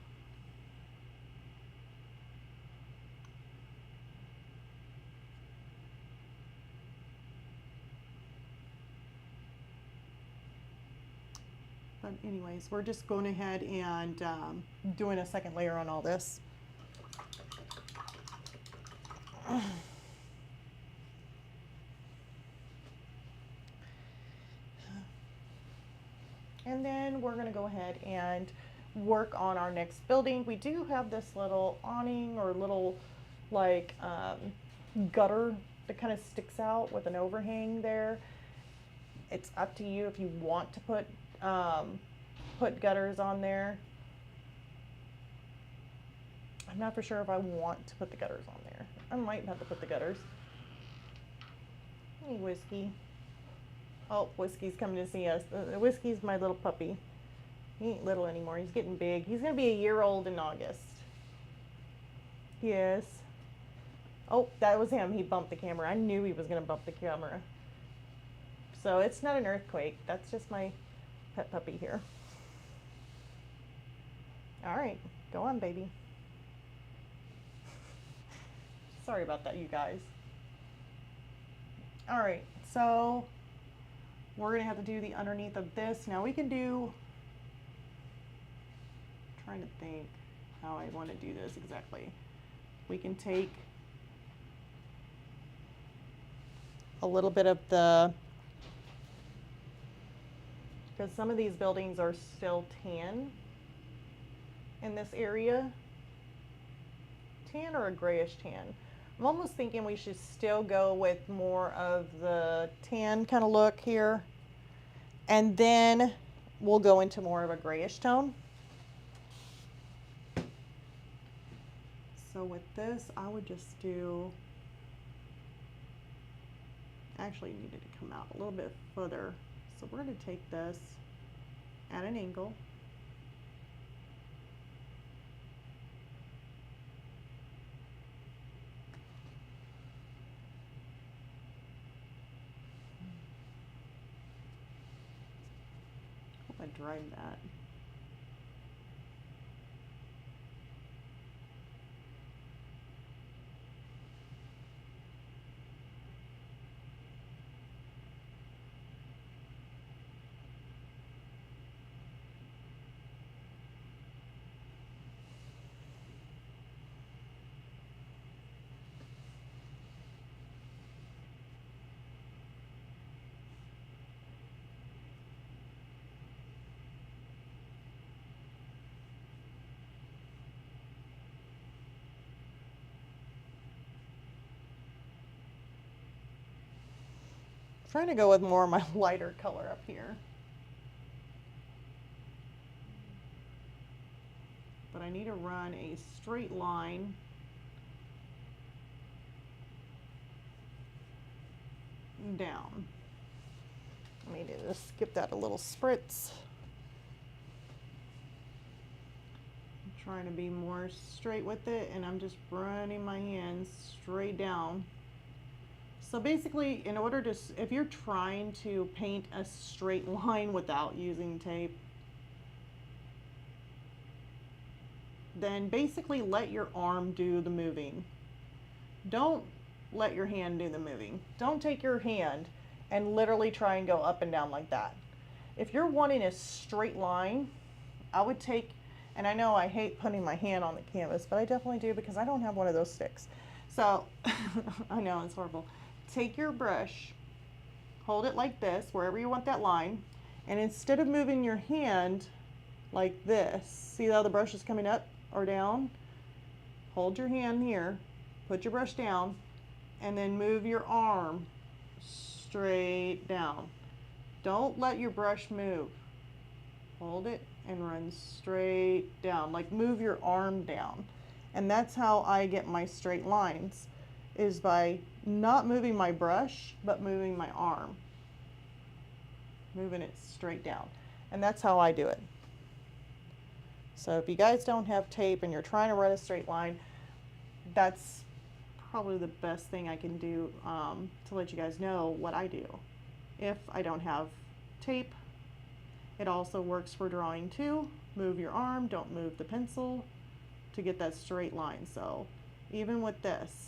But anyways, we're just going ahead and doing a second layer on all this. And then we're going to go ahead and work on our next building. We do have this little awning or little like gutter that kind of sticks out with an overhang there. It's up to you if you want to put gutters on there. I'm not for sure if I want to put the gutters on there. I might have to put the gutters. Hey, Whiskey. Oh, Whiskey's coming to see us. Whiskey's my little puppy. He ain't little anymore. He's getting big. He's going to be a year old in August. Yes. Oh, that was him. He bumped the camera. I knew he was going to bump the camera. So it's not an earthquake. That's just my pet puppy here. All right. Go on, baby. Sorry about that, you guys. All right. So we're going to have to do the underneath of this. Now we can do, trying to think how I want to do this exactly. We can take a little bit of the, because some of these buildings are still tan in this area. Tan or a grayish tan. I'm almost thinking we should still go with more of the tan kind of look here. And then we'll go into more of a grayish tone. So with this, I would just do, actually it needed to come out a little bit further. So we're going to take this at an angle. Hope I dried that. Trying to go with more of my lighter color up here. But I need to run a straight line down. I need to just give that a little spritz. I'm trying to be more straight with it, and I'm just running my hands straight down. So basically, in order to, if you're trying to paint a straight line without using tape, then basically let your arm do the moving. Don't let your hand do the moving. Don't take your hand and literally try and go up and down like that. If you're wanting a straight line, I would take, and I know I hate putting my hand on the canvas, but I definitely do because I don't have one of those sticks. So, I know it's horrible. Take your brush, hold it like this, wherever you want that line, and instead of moving your hand like this, see how the brush is coming up or down? Hold your hand here, put your brush down, and then move your arm straight down. Don't let your brush move. Hold it and run straight down, like move your arm down. And that's how I get my straight lines, is by not moving my brush, but moving my arm. Moving it straight down. And that's how I do it. So if you guys don't have tape and you're trying to run a straight line, that's probably the best thing I can do to let you guys know what I do. If I don't have tape, it also works for drawing too. Move your arm, don't move the pencil to get that straight line. So even with this,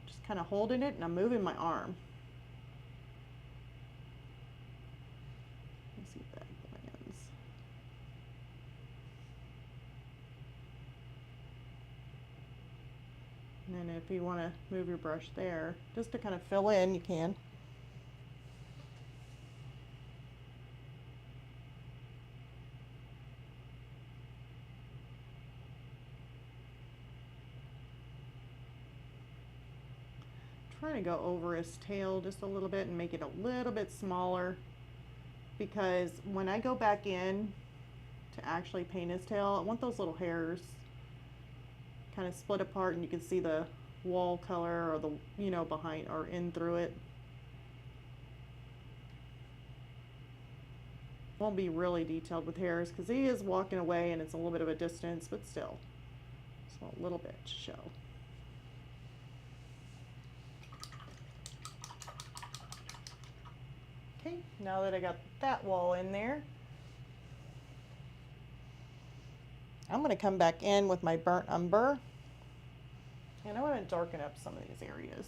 just kind of holding it and I'm moving my arm. Let's see if that lands. And then if you want to move your brush there, just to kind of fill in, you can. Trying to go over his tail just a little bit and make it a little bit smaller, because when I go back in to actually paint his tail, I want those little hairs kind of split apart and you can see the wall color or the, you know, behind or in through it. Won't be really detailed with hairs because he is walking away and it's a little bit of a distance, but still, just want a little bit to show. Okay, now that I got that wall in there, I'm going to come back in with my burnt umber, and I want to darken up some of these areas.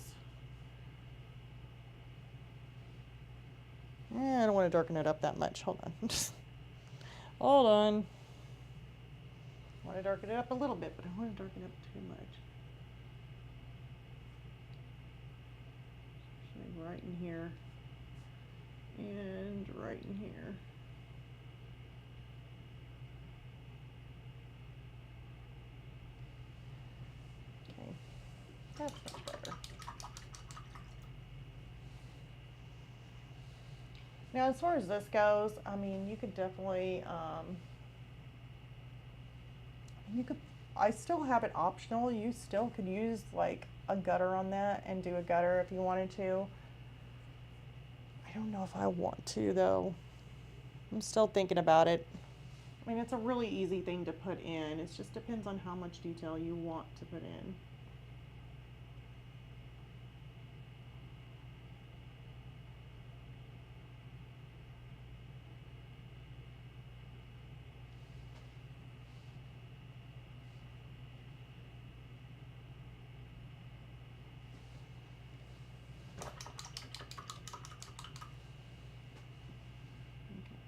I don't want to darken it up that much. Hold on. Hold on. I want to darken it up a little bit, but I don't want to darken it up too much. Show right in here and right in here. Okay, that's much better. Now, as far as this goes, I mean, you could definitely, you could, I still have it optional. You still could use like a gutter on that and do a gutter if you wanted to. I don't know if I want to though. I'm still thinking about it. I mean, it's a really easy thing to put in. It just depends on how much detail you want to put in.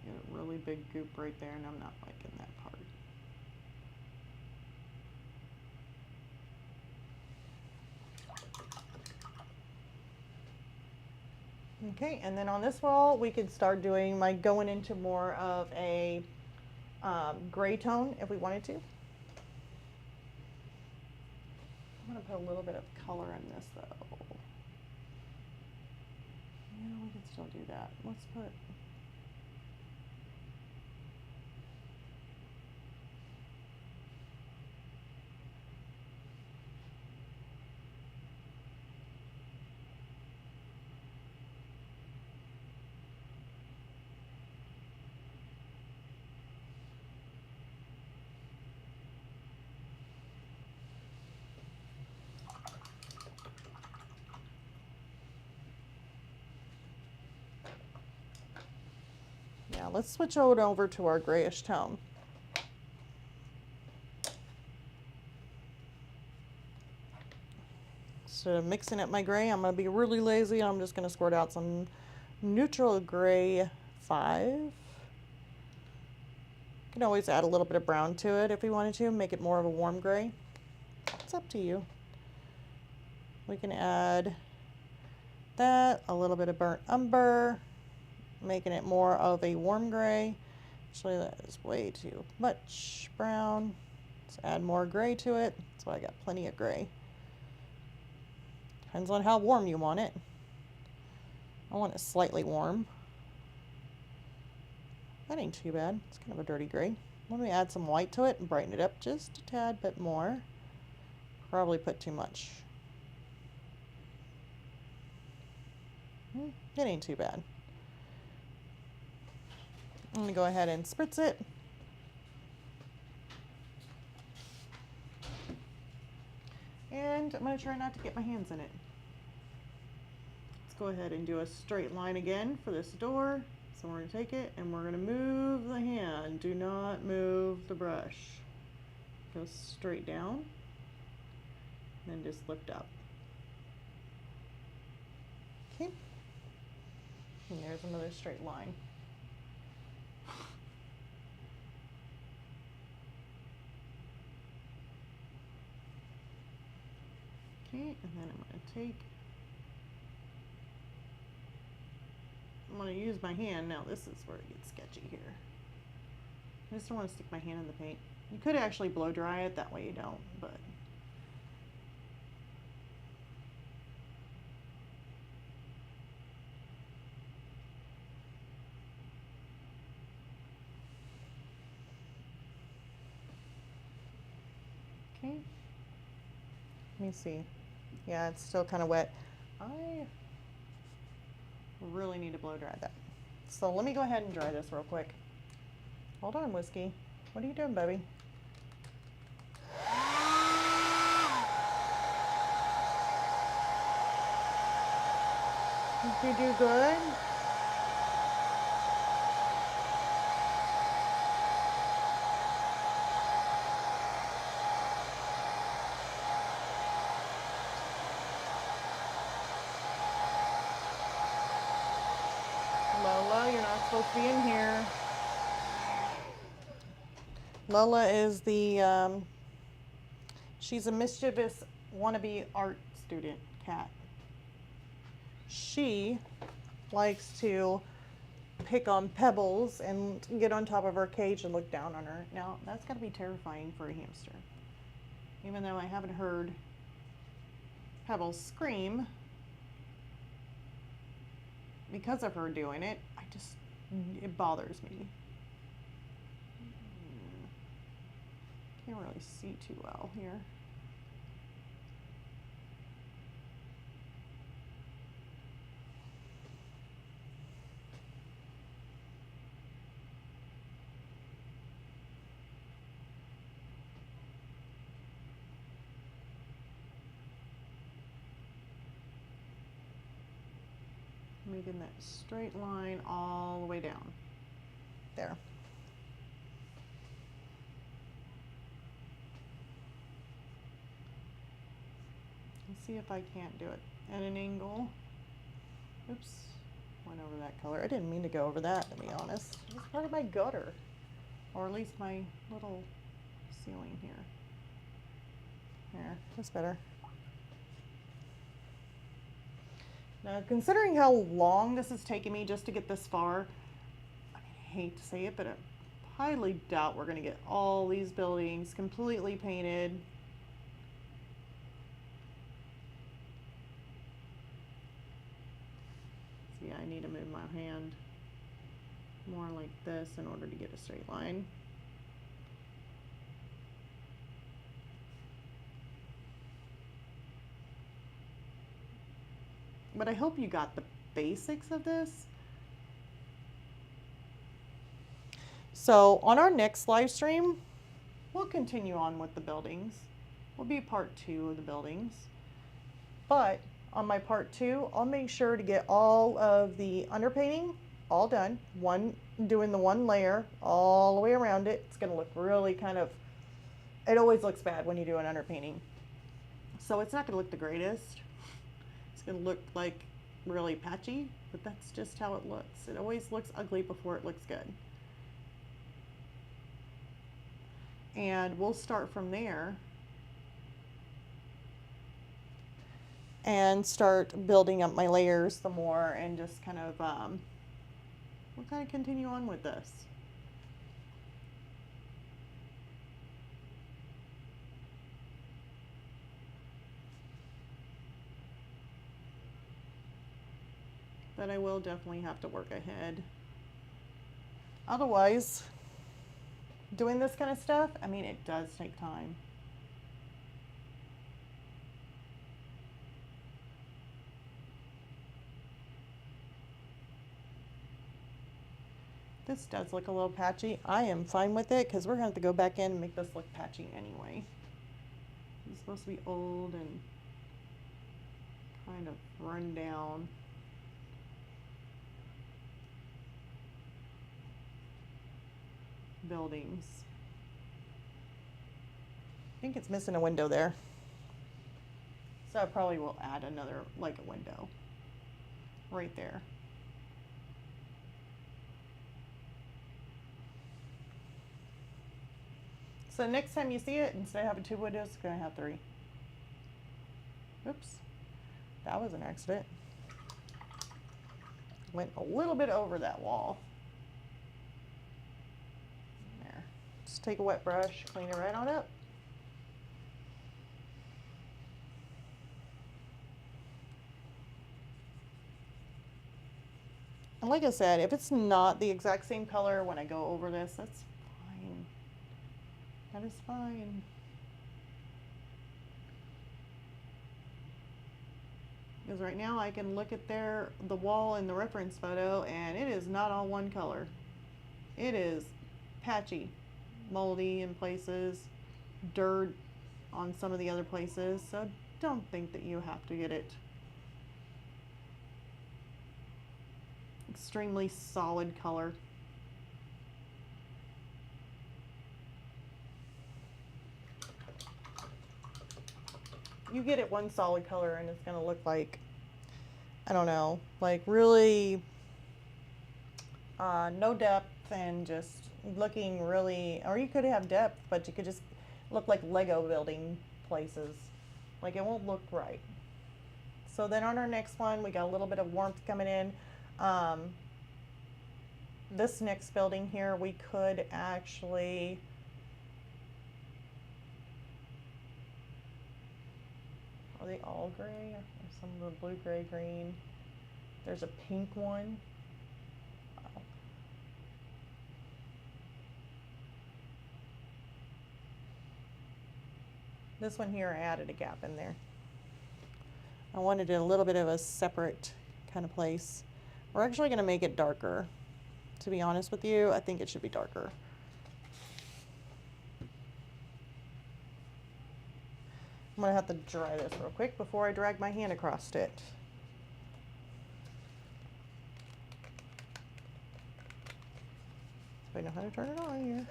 Got a really big goop right there, and I'm not liking that part. Okay, and then on this wall, we could start doing going into more of a gray tone if we wanted to. I'm gonna put a little bit of color in this though. Yeah, we can still do that. Let's put. Yeah, let's switch it over to our grayish tone. Instead of mixing up my gray, I'm going to be really lazy. I'm just going to squirt out some neutral gray 5. You can always add a little bit of brown to it if you wanted to, make it more of a warm gray. It's up to you. We can add that, a little bit of burnt umber, making it more of a warm gray. Actually, that is way too much brown. Let's add more gray to it. So I got plenty of gray. Depends on how warm you want it. I want it slightly warm. That ain't too bad. It's kind of a dirty gray. Let me add some white to it and brighten it up just a tad bit more. Probably put too much. It ain't too bad. I'm going to go ahead and spritz it. And I'm going to try not to get my hands in it. Let's go ahead and do a straight line again for this door. So we're going to take it and we're going to move the hand. Do not move the brush. Go straight down. And then just lift up. Okay. And there's another straight line. Okay, and then I'm going to use my hand. Now this is where it gets sketchy here. I just don't want to stick my hand in the paint. You could actually blow dry it, that way you don't, but. Okay. Let me see. Yeah, it's still kind of wet. I really need to blow dry that. So let me go ahead and dry this real quick. Hold on, Whiskey. What are you doing, baby? Did you do good? Lola, you're not supposed to be in here. Lola is the, she's a mischievous wannabe art student cat. she likes to pick on pebbles and get on top of her cage and look down on her. Now, that's got to be terrifying for a hamster. Even though I haven't heard Pebbles scream because of her doing it, it bothers me. Can't really see too well here. Making that straight line all the way down. There. Let's see if I can't do it at an angle. Oops, went over that color. I didn't mean to go over that, to be honest. It was part of my gutter, or at least my little ceiling here. There, that's better. Now, considering how long this has taken me just to get this far, I mean, I hate to say it, but I highly doubt we're going to get all these buildings completely painted. See, I need to move my hand more like this in order to get a straight line. But I hope you got the basics of this. So on our next live stream, we'll continue on with the buildings. Will be part 2 of the buildings. But on my part 2, I'll make sure to get all of the underpainting all done. Doing the one layer all the way around it. It's gonna look really it always looks bad when you do an underpainting. So it's not gonna look the greatest. It's going to look like really patchy, but that's just how it looks. It always looks ugly before it looks good. And we'll start from there and start building up my layers some more and just we'll kind of continue on with this. But I will definitely have to work ahead. Otherwise, doing this kind of stuff, I mean, it does take time. This does look a little patchy. I am fine with it because we're going to have to go back in and make this look patchy anyway. It's supposed to be old and kind of run down. Buildings. I think it's missing a window there. So I probably will add another, like a window right there. So next time you see it, instead of having 2 windows, it's going to have 3. Oops. That was an accident. Went a little bit over that wall. There. Just take a wet brush, clean it right on up. And like I said, if it's not the exact same color when I go over this, that's fine. That is fine. Because right now I can look at the wall in the reference photo and it is not all one color. It is patchy, moldy in places, dirt on some of the other places. So don't think that you have to get it extremely solid color. You get it one solid color and it's going to look like, I don't know, like really no depth and just looking really, or you could have depth, but you could just look like Lego building places. Like it won't look right. So then on our next one, we got a little bit of warmth coming in. This next building here, we could actually, are they all gray? Or some of the blue, gray, green. There's a pink one. Wow. This one here, I added a gap in there. I wanted a little bit of a separate kind of place. We're actually going to make it darker. To be honest with you, I think it should be darker. I'm going to have to dry this real quick before I drag my hand across it. So I know how to turn it on here.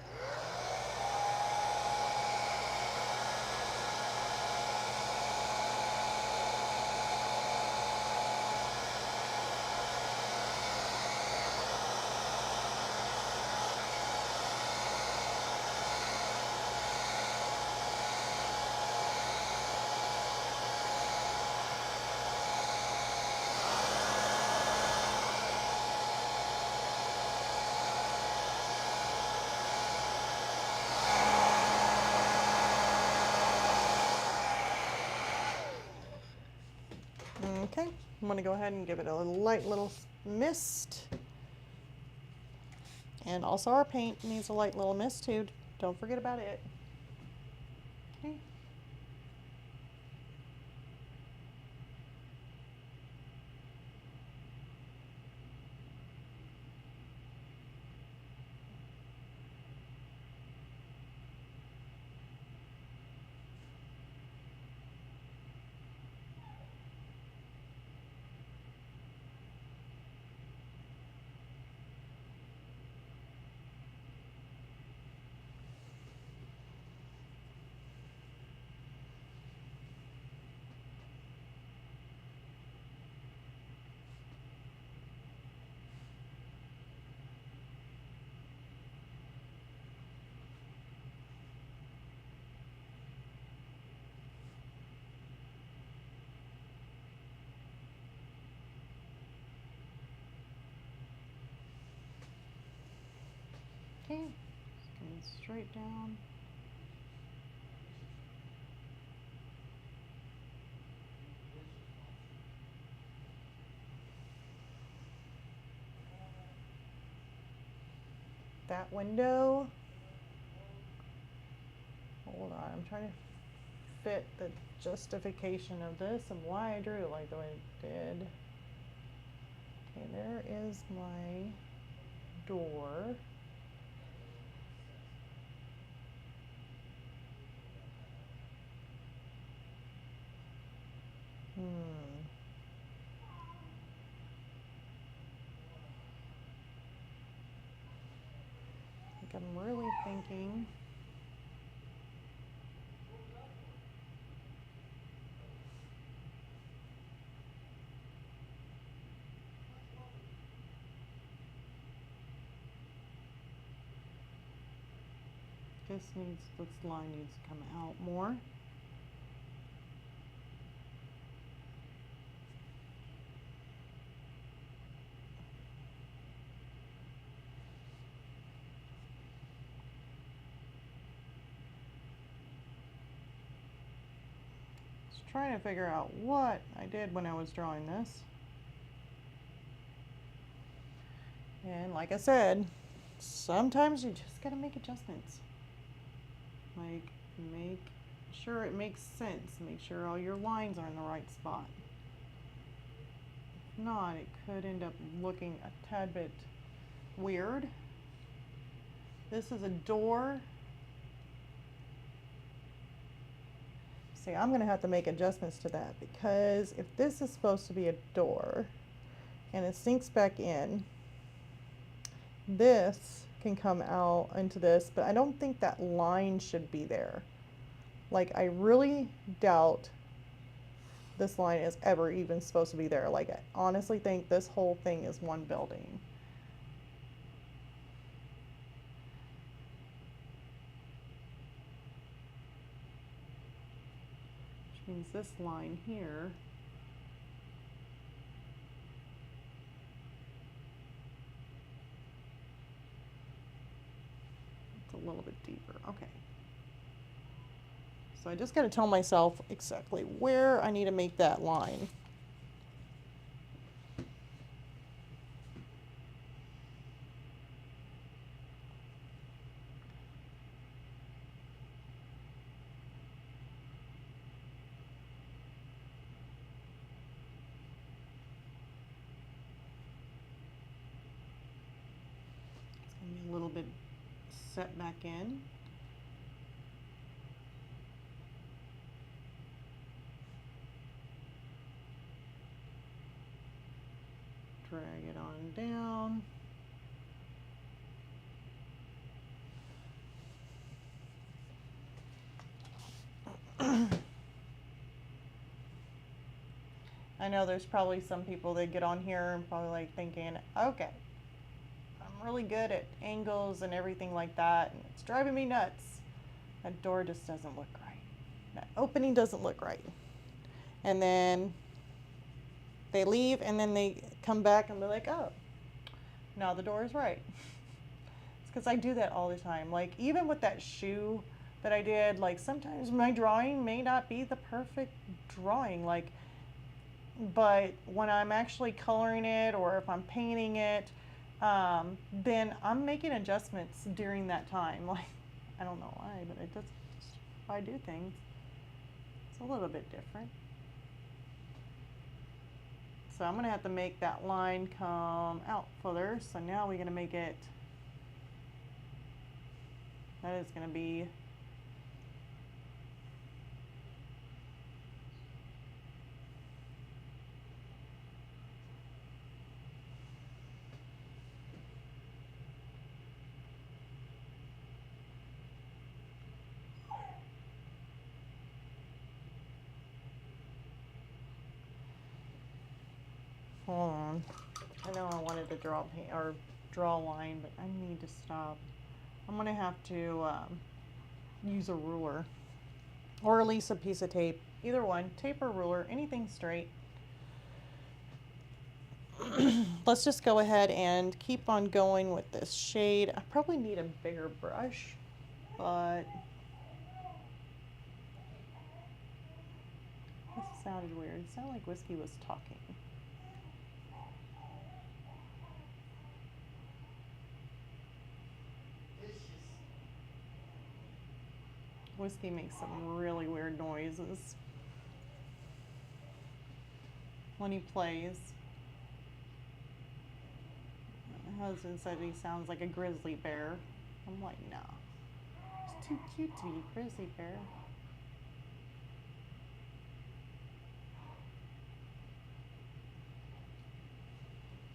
Okay, I'm going to go ahead and give it a light little mist. And also our paint needs a light little mist too. Don't forget about it. Okay. Okay, just coming straight down. That window, hold on, I'm trying to fit the justification of this and why I drew it like the way it did. Okay, there is my door. I'm really thinking this line needs to come out more. Trying to figure out what I did when I was drawing this. And like I said, sometimes you just gotta make adjustments. Like, make sure it makes sense. Make sure all your lines are in the right spot. If not, it could end up looking a tad bit weird. This is a door. See, I'm gonna have to make adjustments to that because if this is supposed to be a door and it sinks back in, this can come out into this, but I don't think that line should be there. Like, I really doubt this line is ever even supposed to be there. Like, I honestly think this whole thing is one building. Which means this line here little bit deeper. Okay. So I just got to tell myself exactly where I need to make that line. It's going to be a little bit set back in. Drag it on down. I know there's probably some people that get on here and probably like thinking, okay, I'm really good at angles and everything like that, and it's driving me nuts. That door just doesn't look right. That opening doesn't look right. And then they leave and then they come back and be like, oh, now the door is right. It's because I do that all the time. Like even with that shoe that I did, like sometimes my drawing may not be the perfect drawing, like, but when I'm actually coloring it or if I'm painting it, then I'm making adjustments during that time. Like, I don't know why, but it just, if I do things, it's a little bit different. So I'm going to have to make that line come out further. So now we're going to make it, that is going to be hold on. I know I wanted to draw a line, but I need to stop. I'm gonna have to use a ruler, or at least a piece of tape. Either one, tape or ruler, anything straight. Let's just go ahead and keep on going with this shade. I probably need a bigger brush, but this sounded weird. It sounded like Whiskey was talking. Whiskey makes some really weird noises when he plays. My husband said he sounds like a grizzly bear. I'm like, no. It's too cute to be a grizzly bear.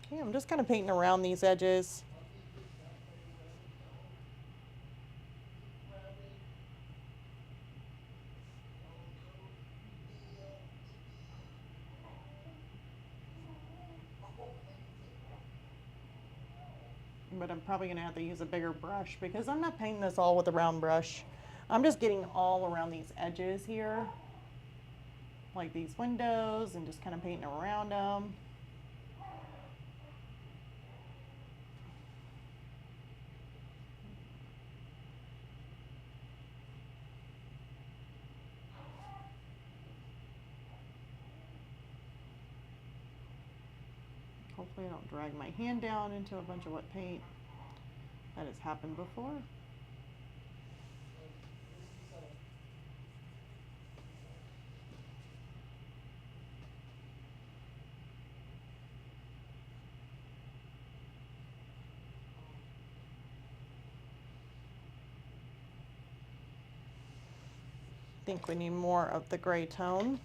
Okay, I'm just kind of painting around these edges. But I'm probably going to have to use a bigger brush because I'm not painting this all with a round brush. I'm just getting all around these edges here, like these windows, and just kind of painting around them. Hopefully I don't drag my hand down into a bunch of wet paint. That has happened before. I think we need more of the gray tone.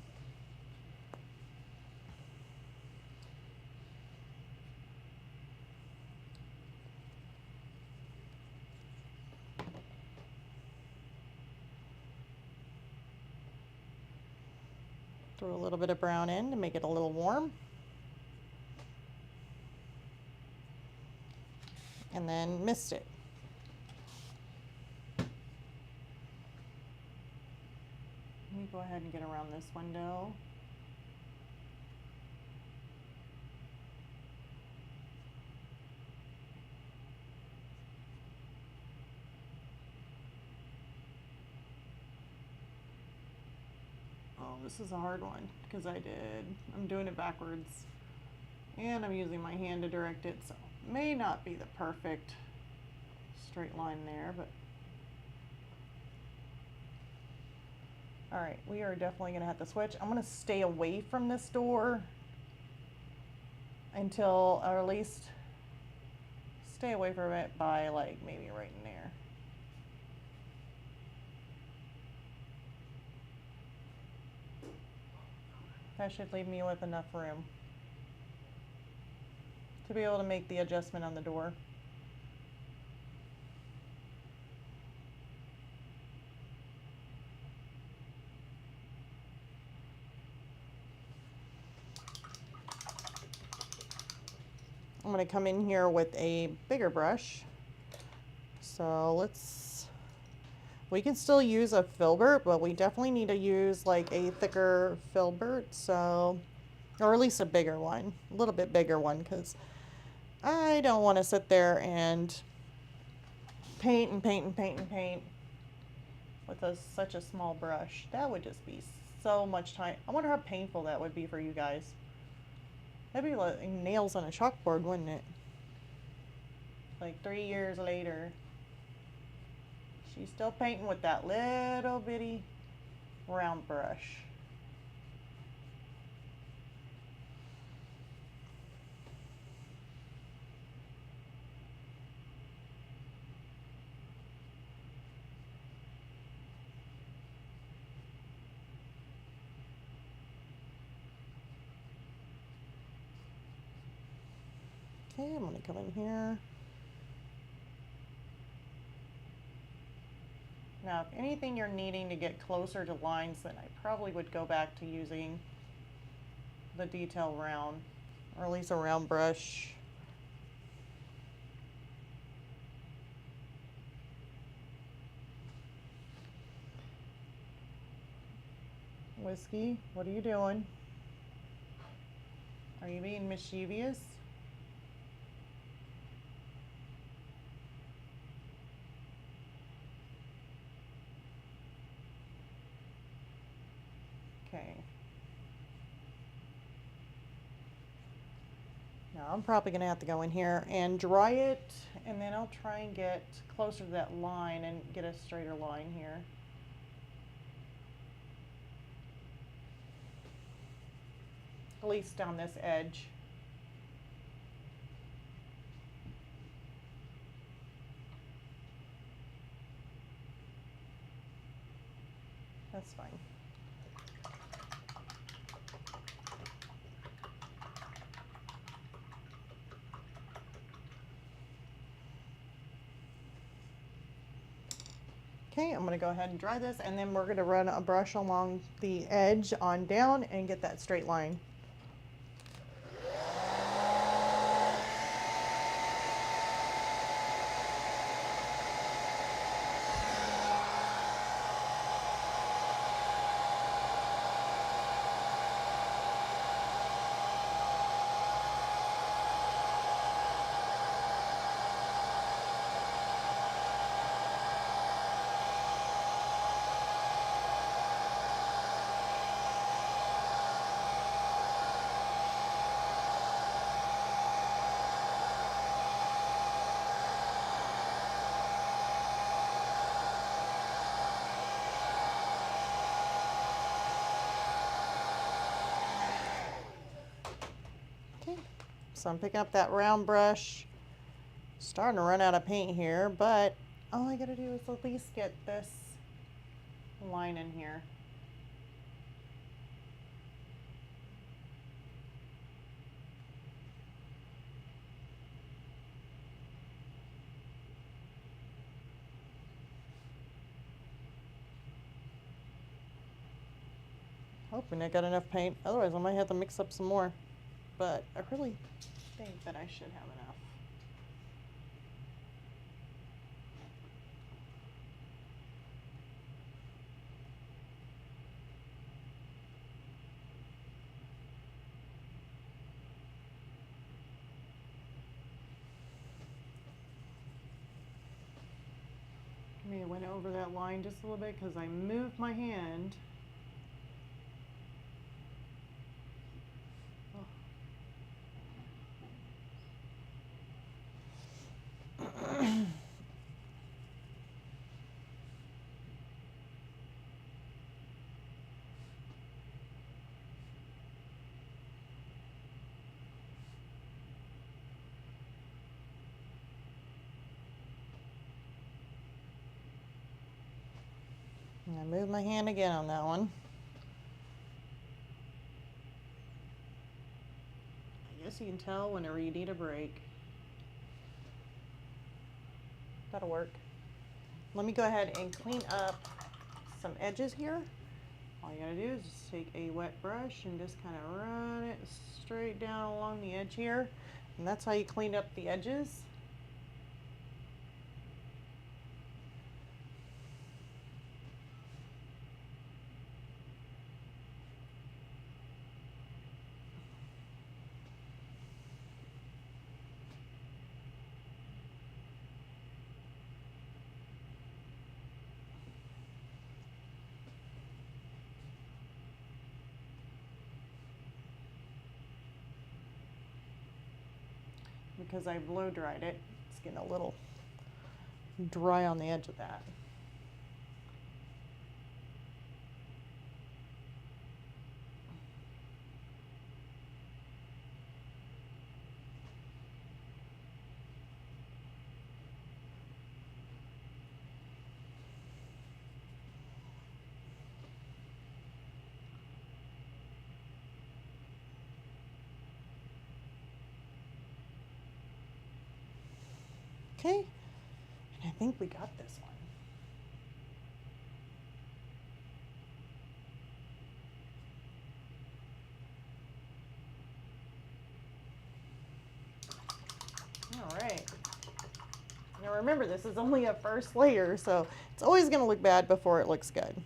Throw a little bit of brown in to make it a little warm. And then mist it. Let me go ahead and get around this window. this is a hard one because I'm doing it backwards and I'm using my hand to direct it, so it may not be the perfect straight line there, but all right, we are definitely gonna have to switch. I'm gonna stay away from this door until, or at least stay away from it by like maybe right in there. That should leave me with enough room to be able to make the adjustment on the door. I'm going to come in here with a bigger brush. So we can still use a filbert, but we definitely need to use like a thicker filbert, so, or at least a bigger one, a little bit bigger one, because I don't want to sit there and paint and paint and paint and paint with such a small brush. That would just be so much time. I wonder how painful that would be for you guys. That'd be like nails on a chalkboard, wouldn't it? Like 3 years later, she's still painting with that little bitty round brush. Okay, I'm gonna come in here. Now, if anything you're needing to get closer to lines, then I probably would go back to using the detail round, or at least a round brush. Whiskey, what are you doing? Are you being mischievous? Okay. Now I'm probably gonna have to go in here and dry it, and then I'll try and get closer to that line and get a straighter line here. At least down this edge. That's fine. Okay, I'm going to go ahead and dry this, and then we're going to run a brush along the edge on down and get that straight line. So I'm picking up that round brush, starting to run out of paint here, but all I gotta do is at least get this line in here. Hoping I got enough paint, otherwise I might have to mix up some more, but I really think that I should have enough. Maybe I went over that line just a little bit because I moved my hand. I moved my hand again on that one. I guess you can tell whenever you need a break. That'll work. Let me go ahead and clean up some edges here. All you gotta do is just take a wet brush and just kind of run it straight down along the edge here. And that's how you clean up the edges. Because I blow dried it, it's getting a little dry on the edge of that. Okay, and I think we got this one. All right. Now remember, this is only a first layer, so it's always going to look bad before it looks good.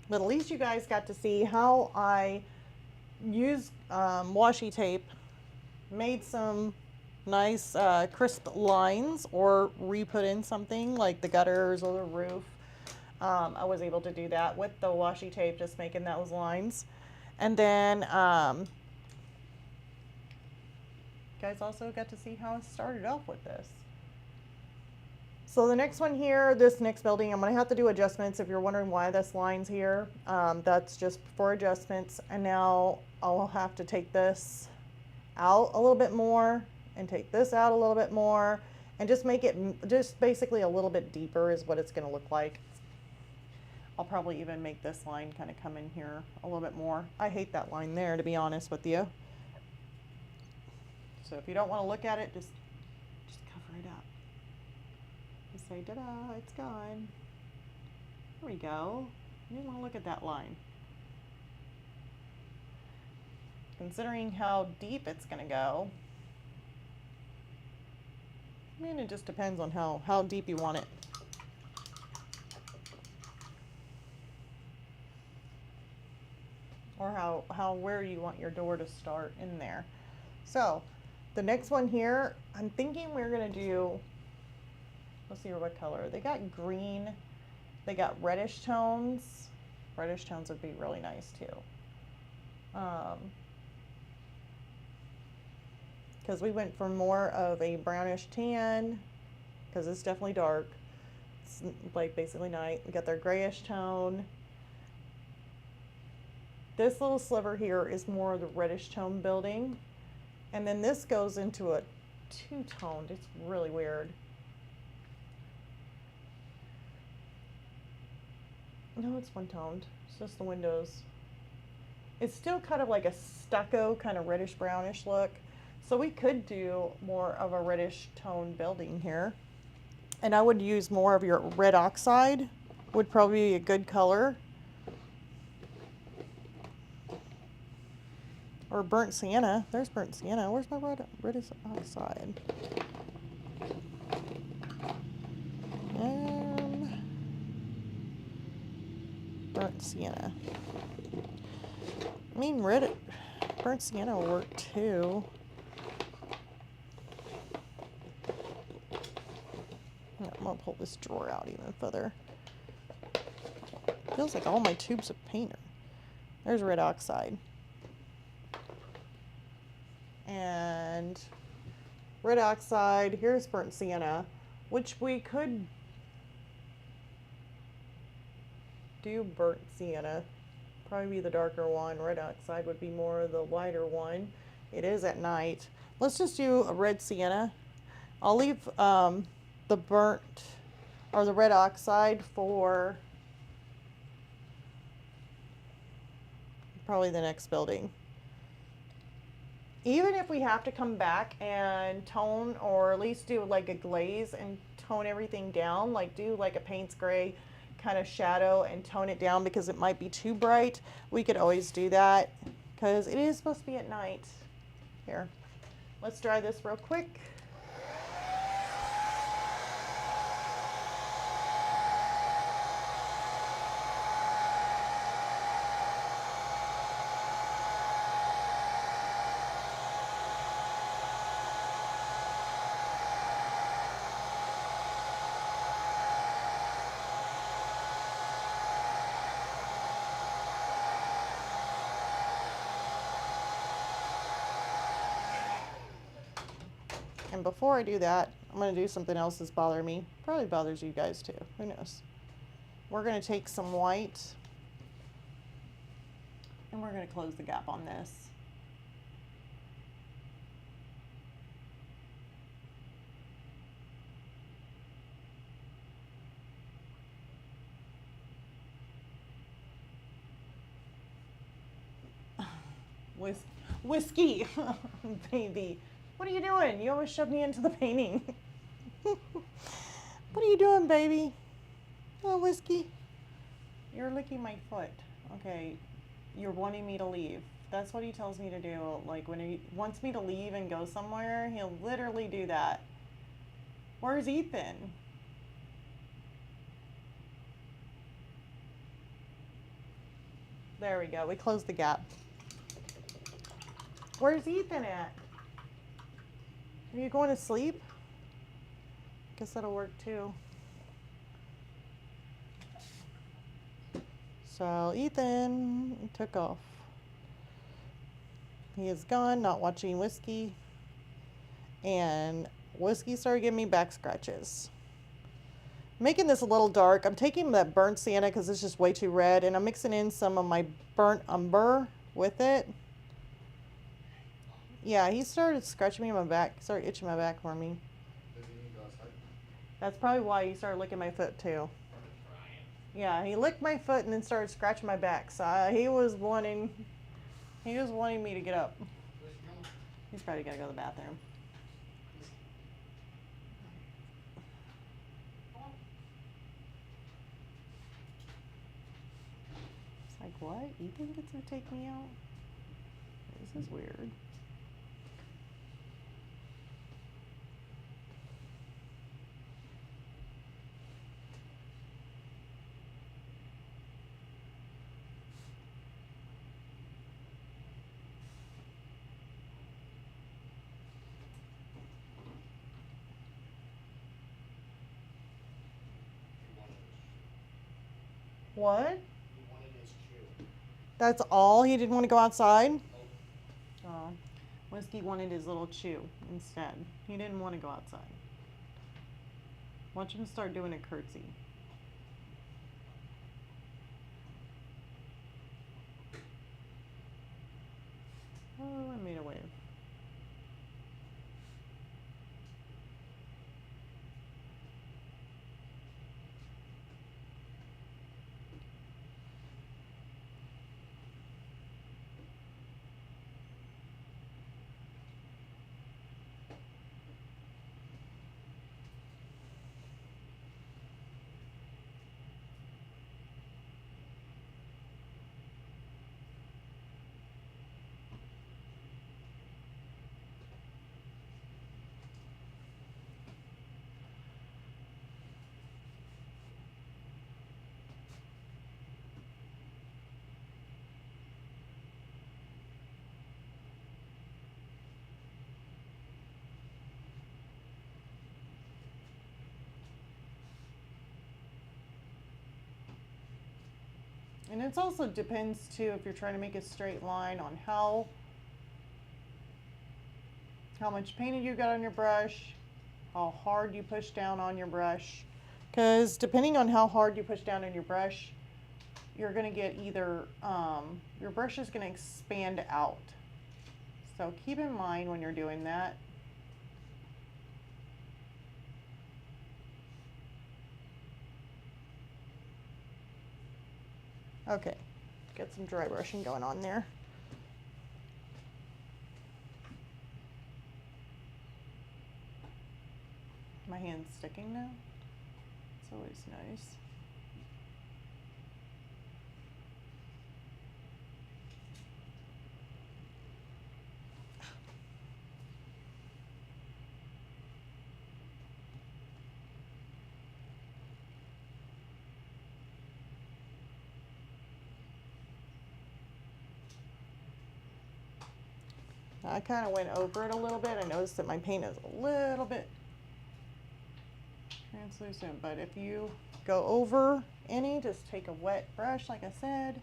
But at least you guys got to see how I used washi tape, made some nice crisp lines, or re-put in something like the gutters or the roof. I was able to do that with the washi tape, just making those lines. And then you guys also got to see how I started off with this. So the next one here, this next building, I'm going to have to do adjustments. If you're wondering why this line's here, that's just for adjustments. And now I'll have to take this out a little bit more and take this out a little bit more and just make it just basically a little bit deeper is what it's going to look like. I'll probably even make this line kind of come in here a little bit more. I hate that line there, to be honest with you. So if you don't want to look at it, just cover it up. Just say, ta-da, it's gone. There we go. You didn't want to look at that line. Considering how deep it's going to go, I mean, it just depends on how deep you want it. Or where you want your door to start in there. So the next one here, I'm thinking we're gonna do, let's see what color. They got green, they got reddish tones. Reddish tones would be really nice too. Because we went for more of a brownish tan, because it's definitely dark. It's like basically night. We got their grayish tone. This little sliver here is more of the reddish tone building. And then this goes into a two-toned. It's really weird. No, it's one-toned. It's just the windows. It's still kind of like a stucco, kind of reddish brownish look. So we could do more of a reddish tone building here. And I would use more of your red oxide, would probably be a good color. Or burnt sienna. There's burnt sienna. Where's my reddish oxide? Burnt sienna. I mean, burnt sienna will work too. I'm gonna pull this drawer out even further. Feels like all my tubes of paint are. There's red oxide. And red oxide, here's burnt sienna, which we could do burnt sienna. Probably be the darker one. Red oxide would be more of the lighter one. It is at night. Let's just do a red sienna. I'll leave the burnt or the red oxide for probably the next building. Even if we have to come back and tone, or at least do like a glaze and tone everything down, like do like a Payne's gray kind of shadow and tone it down because it might be too bright, we could always do that because it is supposed to be at night. Here, let's dry this real quick. And before I do that, I'm going to do something else that's bothering me. Probably bothers you guys too. Who knows? We're going to take some white and we're going to close the gap on this. Whiskey, baby. What are you doing? You always shove me into the painting. What are you doing, baby? Oh, Whiskey. You're licking my foot. Okay, you're wanting me to leave. That's what he tells me to do. Like when he wants me to leave and go somewhere, he'll literally do that. Where's Ethan? There we go. We closed the gap. Where's Ethan at? Are you going to sleep? Guess that'll work too. So Ethan took off. He is gone, not watching Whiskey. And Whiskey started giving me back scratches. Making this a little dark. I'm taking that burnt sienna because it's just way too red, and I'm mixing in some of my burnt umber with it. Yeah, he started scratching me on my back, started itching my back for me. Does he need to go outside? That's probably why he started licking my foot too. Yeah, he licked my foot and then started scratching my back. So he was wanting me to get up. He's probably gotta go to the bathroom. It's like, what? Ethan gets to take me out? This is weird. What? He wanted his chew. That's all? He didn't want to go outside? Oh. Whiskey wanted his little chew instead. He didn't want to go outside. Watch him start doing a curtsy. Oh, I made a wave. And it also depends too if you're trying to make a straight line on how much paint you got on your brush, how hard you push down on your brush. Because depending on how hard you push down on your brush, you're going to get either, your brush is going to expand out. So keep in mind when you're doing that. Okay, get some dry brushing going on there. My hand's sticking now. It's always nice. I kind of went over it a little bit. I noticed that my paint is a little bit translucent, but if you go over any, just take a wet brush, like I said,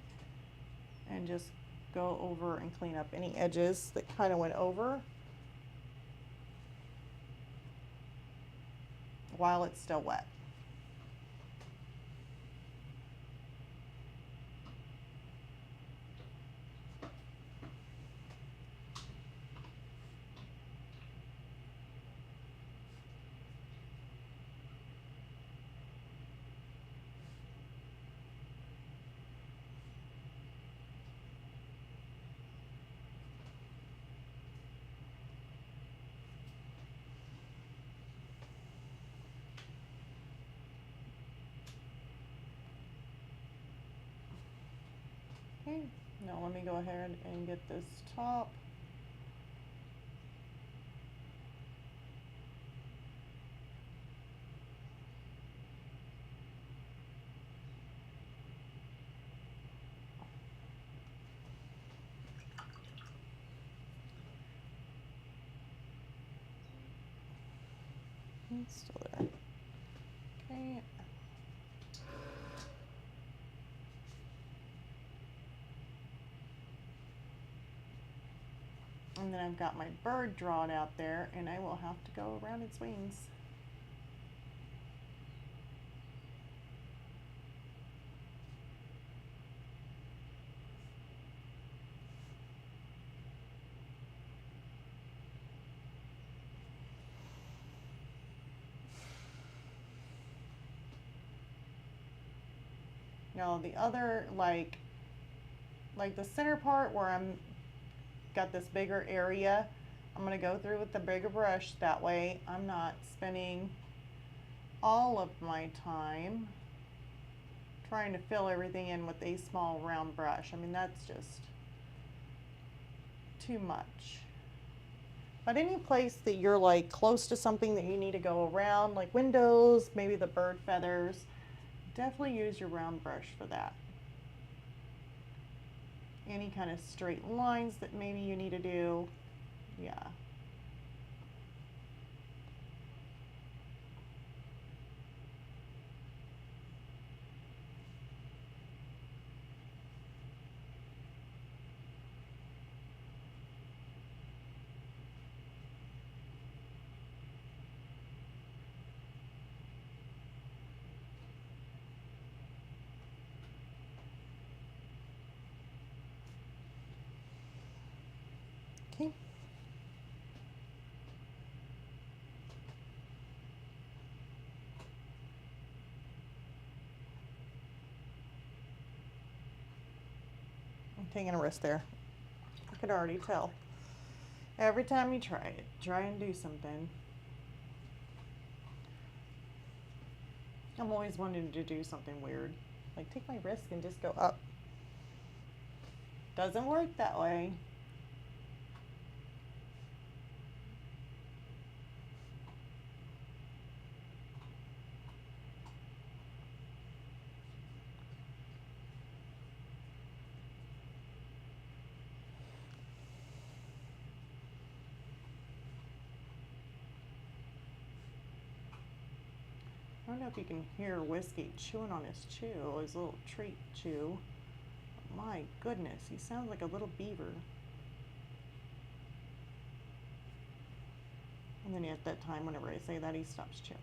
and just go over and clean up any edges that kind of went over while it's still wet. Okay, now let me go ahead and get this top. It's still there. Okay. And then I've got my bird drawn out there, and I will have to go around its wings. Now the other, like the center part where I'm got this bigger area, I'm gonna go through with the bigger brush. That way I'm not spending all of my time trying to fill everything in with a small round brush. I mean, that's just too much. But any place that you're like close to something that you need to go around, like windows, maybe the bird feathers, definitely use your round brush for that. Any kind of straight lines that maybe you need to do, yeah. Okay. I'm taking a risk there. I could already tell. Every time you try it, try and do something. I'm always wanting to do something weird. Like take my risk and just go up. Doesn't work that way. I don't know if you can hear Whiskey chewing on his chew, his little treat chew. My goodness, he sounds like a little beaver. And then at that time, whenever I say that, he stops chewing.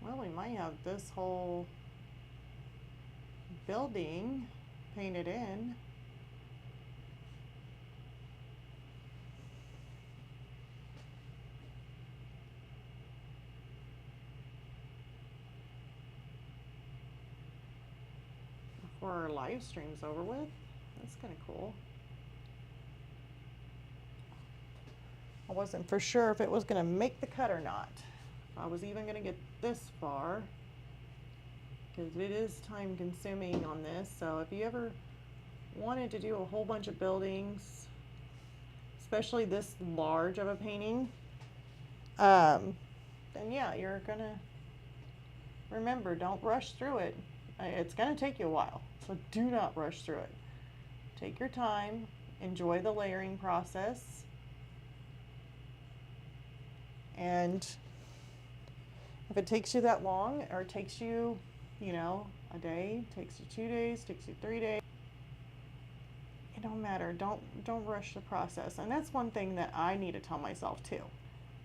Well, we might have this whole building painted in. Before our live stream's over with. That's kind of cool. I wasn't for sure if it was going to make the cut or not. If I was even going to get this far. Because it is time consuming on this. So if you ever wanted to do a whole bunch of buildings, especially this large of a painting, then yeah, you're going to remember, don't rush through it. It's going to take you a while. So do not rush through it. Take your time. Enjoy the layering process. And if it takes you that long, or it takes you, you know, a day, takes you 2 days, takes you 3 days, it don't matter. Don't rush the process. And that's one thing that I need to tell myself too,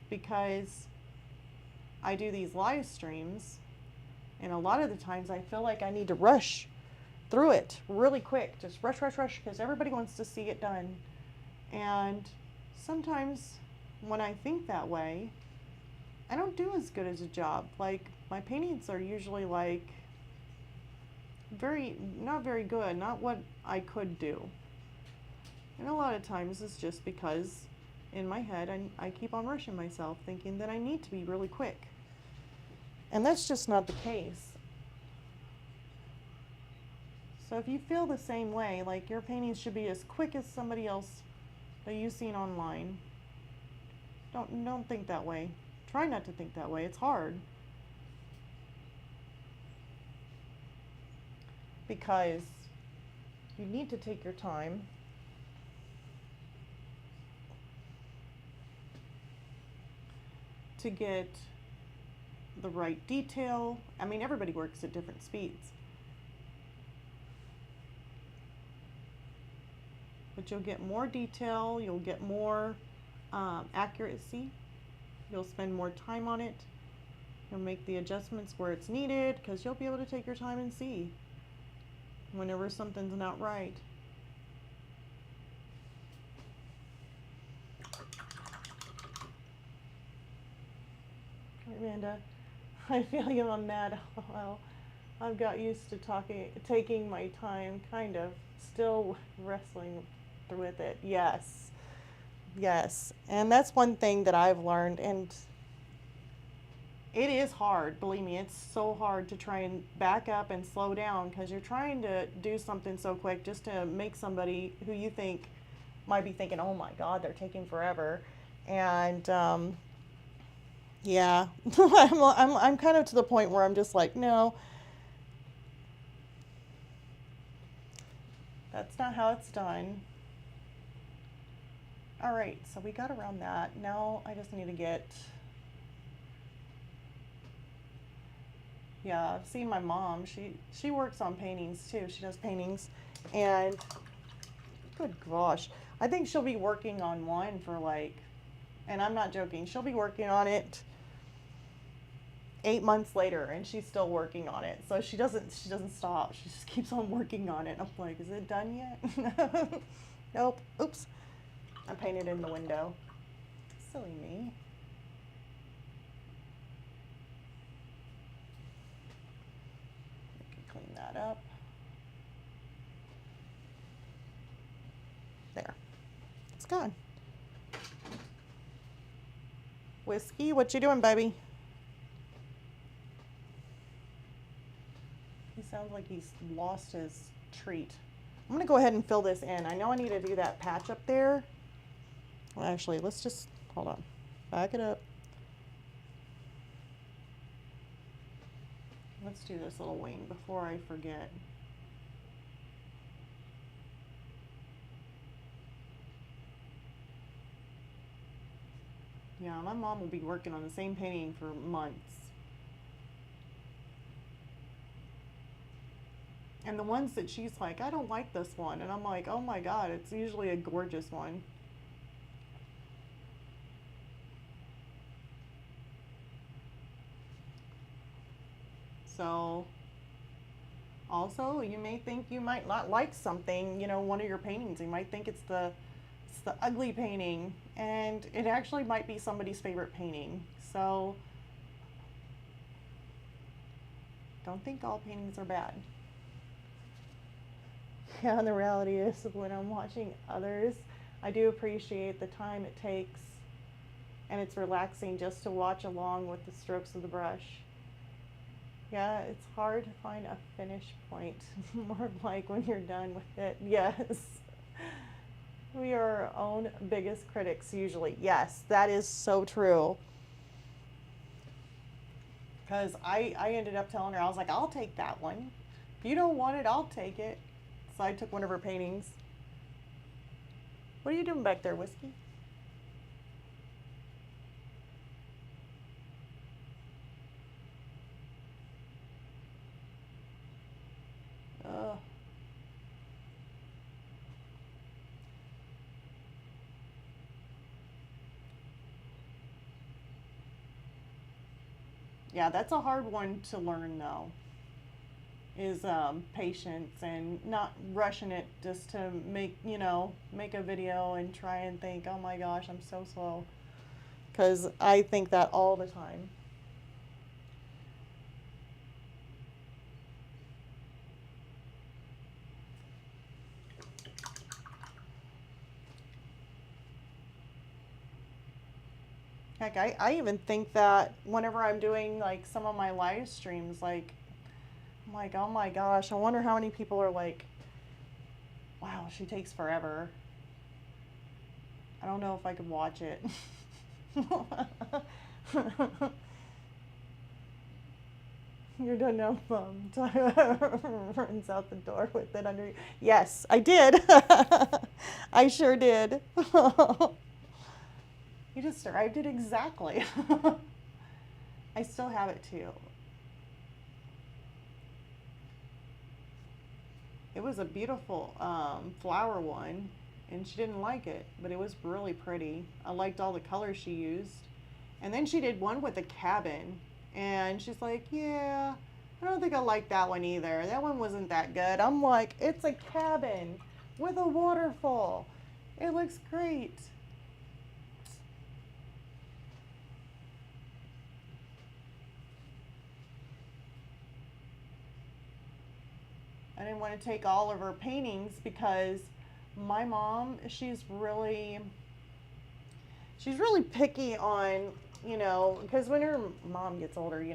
because I do these live streams, and a lot of the times I feel like I need to rush through it really quick. Just rush, because everybody wants to see it done. And sometimes when I think that way, I don't do as good as a job. Like, my paintings are usually like not very good, not what I could do. And a lot of times it's just because in my head I keep on rushing myself, thinking that I need to be really quick. And that's just not the case. So if you feel the same way, like your paintings should be as quick as somebody else that you've seen online, don't think that way. Try not to think that way. It's hard. Because you need to take your time. To get the right detail. I mean, everybody works at different speeds. But you'll get more detail, you'll get more accuracy. You'll spend more time on it. You'll make the adjustments where it's needed, because you'll be able to take your time and see whenever something's not right. Amanda, I feel you on that. Well, I've got used to taking my time, kind of, still wrestling with it. Yes. Yes, and that's one thing that I've learned, and it is hard, believe me, it's so hard to try and back up and slow down, because you're trying to do something so quick just to make somebody who you think might be thinking, oh my God, they're taking forever. And yeah, I'm kind of to the point where I'm just like, no, that's not how it's done. All right, so we got around that. Now I just need to get, yeah, I've seen my mom. She works on paintings too. She does paintings, and good gosh, I think she'll be working on one for like, and I'm not joking, she'll be working on it 8 months later, and she's still working on it. So she doesn't stop. She just keeps on working on it. I'm like, is it done yet? Nope. Oops. I painted in the window. Silly me. I can clean that up. There. It's gone. Whiskey, what you doing, baby? He sounds like he's lost his treat. I'm gonna go ahead and fill this in. I know I need to do that patch up there. Well, actually, let's just, hold on. Back it up. Let's do this little wing before I forget. Yeah, my mom will be working on the same painting for months. And the ones that she's like, I don't like this one. And I'm like, oh my God, it's usually a gorgeous one. So also, you may think you might not like something, one of your paintings. You might think it's the ugly painting, and it actually might be somebody's favorite painting. So don't think all paintings are bad. Yeah, and the reality is when I'm watching others, I do appreciate the time it takes, and it's relaxing just to watch along with the strokes of the brush. Yeah, it's hard to find a finish point, more like when you're done with it. Yes. We are our own biggest critics usually. Yes, that is so true. Because I ended up telling her, I was like, I'll take that one. If you don't want it, I'll take it. So I took one of her paintings. What are you doing back there, Whiskey? Ugh. Yeah, that's a hard one to learn though. Is patience and not rushing it just to make a video and try and think, oh my gosh, I'm so slow. Because I think that all the time. Heck, I even think that whenever I'm doing like some of my live streams, like, I'm like, oh my gosh, I wonder how many people are like, wow, she takes forever. I don't know if I could watch it. You're done now, runs out the door with it under. Yes, I did. I sure did. You described it exactly. I still have it too. It was a beautiful flower one, and she didn't like it, but it was really pretty. I liked all the colors she used. And then she did one with a cabin, and she's like, yeah, I don't think I like that one either. That one wasn't that good. I'm like, it's a cabin with a waterfall. It looks great. I didn't want to take all of her paintings because my mom, she's really picky on, because when her mom gets older,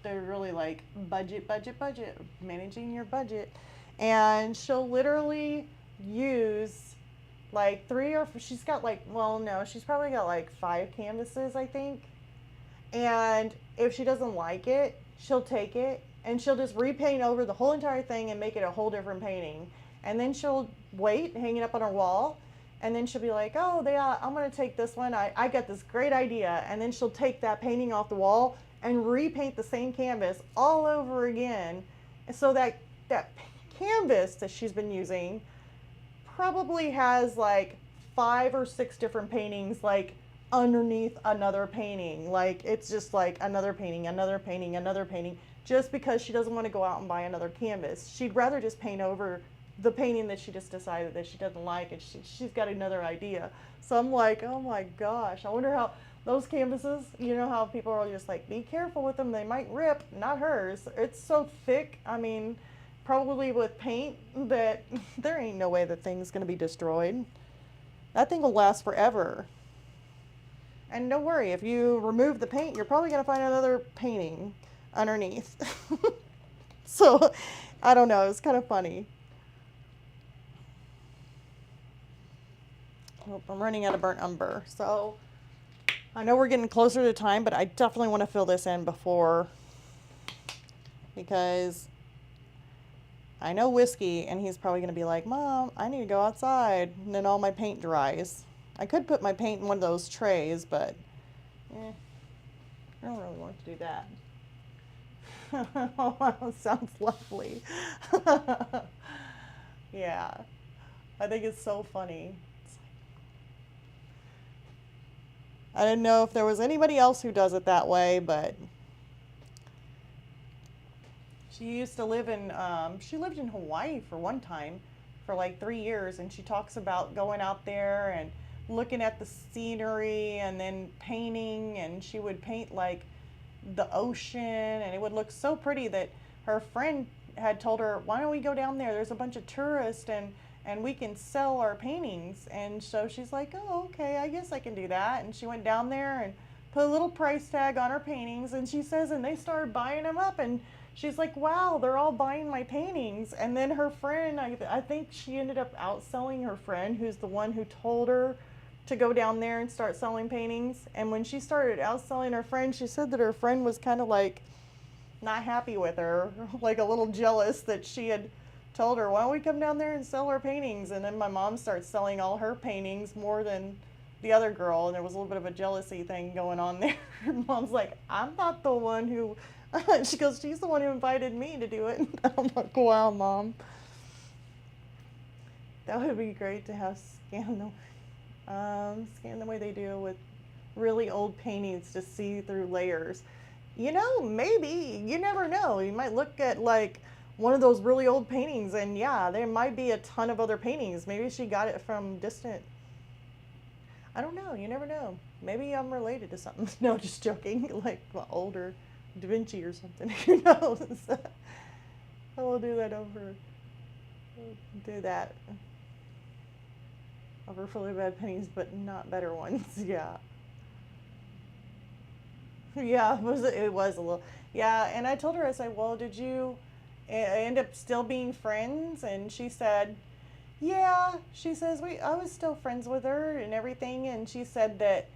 they're really like budget, budget, budget, managing your budget. And she'll literally use like she's got like, well, no, she's probably got like 5 canvases, I think. And if she doesn't like it, she'll take it and she'll just repaint over the whole entire thing and make it a whole different painting. And then she'll wait, hang it up on her wall, and then she'll be like, oh, I'm going to take this one. I got this great idea. And then she'll take that painting off the wall and repaint the same canvas all over again. And so that canvas that she's been using probably has like 5 or 6 different paintings, like underneath another painting. Like it's just like another painting, another painting, another painting, just because she doesn't want to go out and buy another canvas. She'd rather just paint over the painting that she just decided that she doesn't like, and she's got another idea. So I'm like, oh my gosh, I wonder how those canvases, how people are just like, be careful with them, they might rip. Not hers. It's so thick. I mean, probably with paint that there ain't no way the thing's going to be destroyed. That thing will last forever. And don't worry, if you remove the paint, you're probably going to find another painting underneath. So, I don't know, it's kind of funny. Oh, I'm running out of burnt umber. So, I know we're getting closer to time, but I definitely want to fill this in before, because I know Whiskey, and he's probably going to be like, Mom, I need to go outside, and then all my paint dries. I could put my paint in one of those trays, but I don't really want to do that. Oh, sounds lovely. Yeah, I think it's so funny. I didn't know if there was anybody else who does it that way, but She used to live in, she lived in Hawaii for one time for like 3 years, and she talks about going out there and looking at the scenery and then painting, and she would paint like the ocean, and it would look so pretty that her friend had told her, why don't we go down there? There's a bunch of tourists, and we can sell our paintings. And so she's like, oh, okay, I guess I can do that. And she went down there and put a little price tag on her paintings, and she says, and they started buying them up, and she's like, wow, they're all buying my paintings. And then her friend, I think she ended up outselling her friend, who's the one who told her to go down there and start selling paintings. And when she started outselling her friend, she said that her friend was kind of like not happy with her, like a little jealous that she had told her, why don't we come down there and sell our paintings? And then my mom starts selling all her paintings more than the other girl, and there was a little bit of a jealousy thing going on there. Mom's like, I'm not the one who, she goes, she's the one who invited me to do it. I'm like, wow, Mom. That would be great to have scan the way they do with really old paintings to see through layers. You know, maybe, you never know. You might look at like one of those really old paintings, and yeah, there might be a ton of other paintings. Maybe she got it from distant. I don't know. You never know. Maybe I'm related to something. No, just joking. Like older Da Vinci or something. Who knows? I will do that over. Do that over really bad pennies, but not better ones. Yeah. Yeah, it was a little. Yeah, and I told her, I said, well, did you end up still being friends? And she said, yeah. She says, I was still friends with her and everything. And she said that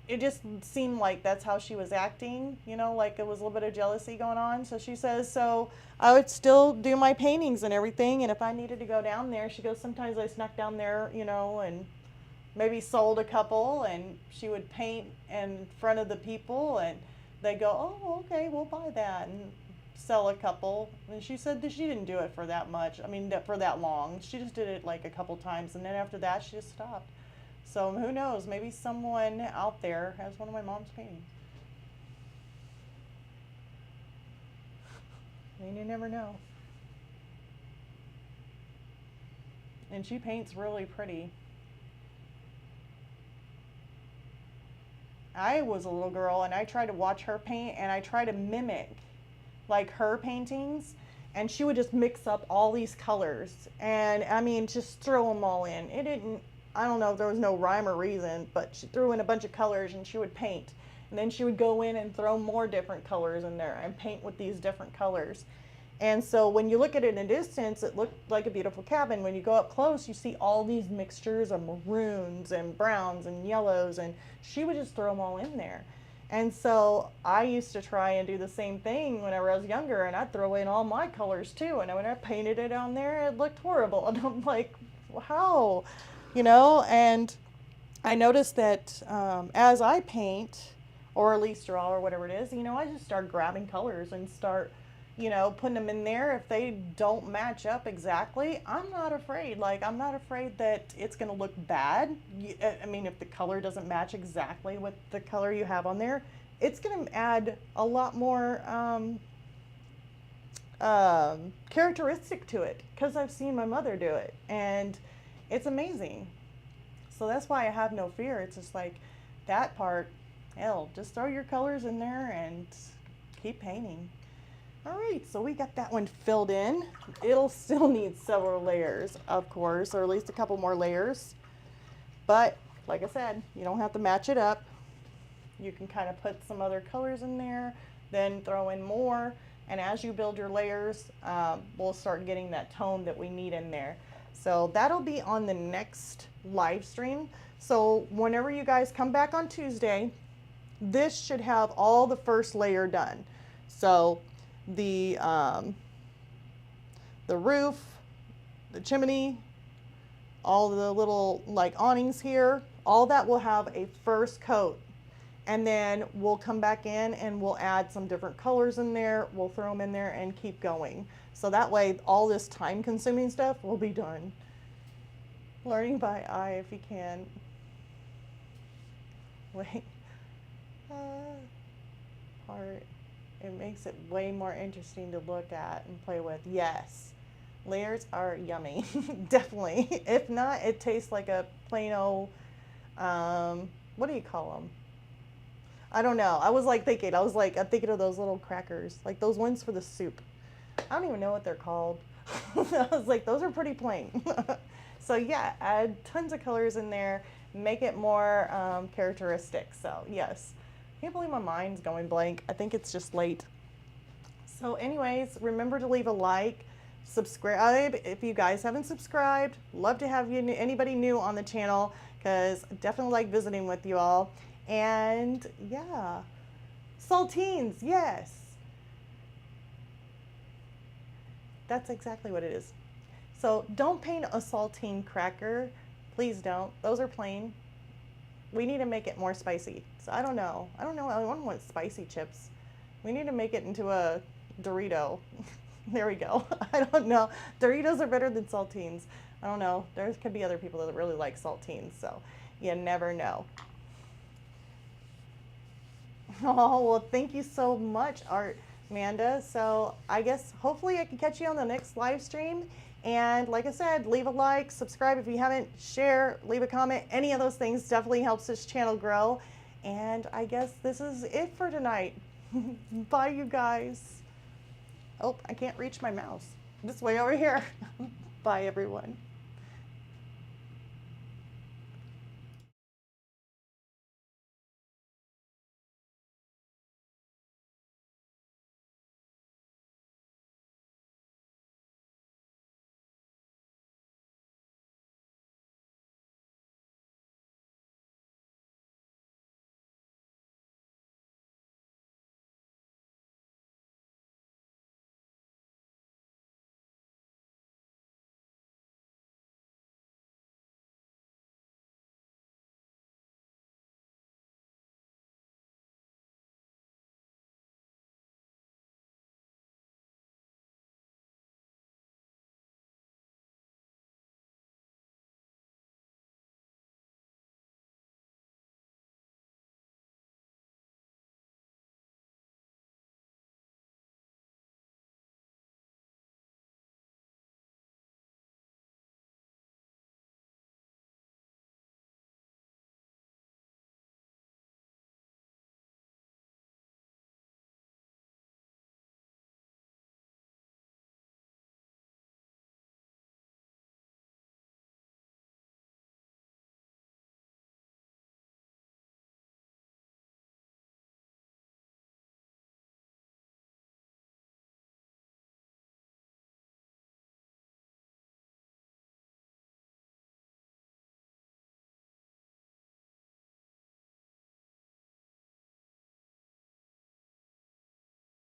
it just seemed like that's how she was acting, like it was a little bit of jealousy going on. So she says, so I would still do my paintings and everything. And if I needed to go down there, she goes, sometimes I snuck down there, and maybe sold a couple, and she would paint in front of the people, and they go, oh, okay, we'll buy that, and sell a couple. And she said that she didn't do it for that much. I mean, for that long. She just did it like a couple times, and then after that, she just stopped. So who knows? Maybe someone out there has one of my mom's paintings. I mean, you never know. And she paints really pretty. I was a little girl, and I tried to watch her paint, and I tried to mimic like her paintings, and she would just mix up all these colors, and I mean, just throw them all in. It didn't, I don't know if there was no rhyme or reason, but she threw in a bunch of colors, and she would paint, and then she would go in and throw more different colors in there and paint with these different colors. And so when you look at it in a distance, it looked like a beautiful cabin. When you go up close, you see all these mixtures of maroons and browns and yellows, and she would just throw them all in there. And so I used to try and do the same thing whenever I was younger, and I'd throw in all my colors too. And when I painted it on there, it looked horrible. And I'm like, how? And I noticed that as I paint, or at least draw, or whatever it is, I just start grabbing colors and start putting them in there. If they don't match up exactly, I'm not afraid. Like, I'm not afraid that it's going to look bad. I mean, if the color doesn't match exactly with the color you have on there, it's going to add a lot more characteristic to it, because I've seen my mother do it, and it's amazing. So that's why I have no fear. It's just like that part, hell, just throw your colors in there and keep painting. All right, so we got that one filled in. It'll still need several layers, of course, or at least a couple more layers. But like I said, you don't have to match it up. You can kind of put some other colors in there, then throw in more. And as you build your layers, we'll start getting that tone that we need in there. So that'll be on the next live stream. So whenever you guys come back on Tuesday, this should have all the first layer done. So the roof, the chimney, all the little like awnings here, all that will have a first coat. And then we'll come back in and we'll add some different colors in there. We'll throw them in there and keep going. So that way all this time consuming stuff will be done. Learning by eye if you can. Wait. Part It makes it way more interesting to look at and play with. Yes, layers are yummy, definitely. If not, it tastes like a plain old, what do you call them? I don't know. I'm thinking of those little crackers, like those ones for the soup. I don't even know what they're called. I was like, those are pretty plain. So yeah, add tons of colors in there, make it more characteristic. So yes, I can't believe my mind's going blank. I think it's just late. So anyways, remember to leave a like, subscribe if you guys haven't subscribed. Love to have anybody new on the channel because I definitely like visiting with you all. And yeah, saltines, yes. That's exactly what it is. So don't paint a saltine cracker. Please don't. Those are plain. We need to make it more spicy. So I don't know. I don't know. I want spicy chips. We need to make it into a Dorito. There we go. I don't know. Doritos are better than saltines. I don't know. There could be other people that really like saltines. So you never know. Oh, well, thank you so much, Amanda. So I guess hopefully I can catch you on the next live stream. And like I said, leave a like, subscribe if you haven't, share, leave a comment. Any of those things definitely helps this channel grow. And I guess this is it for tonight. Bye, you guys. Oh, I can't reach my mouse. This way over here. Bye, everyone.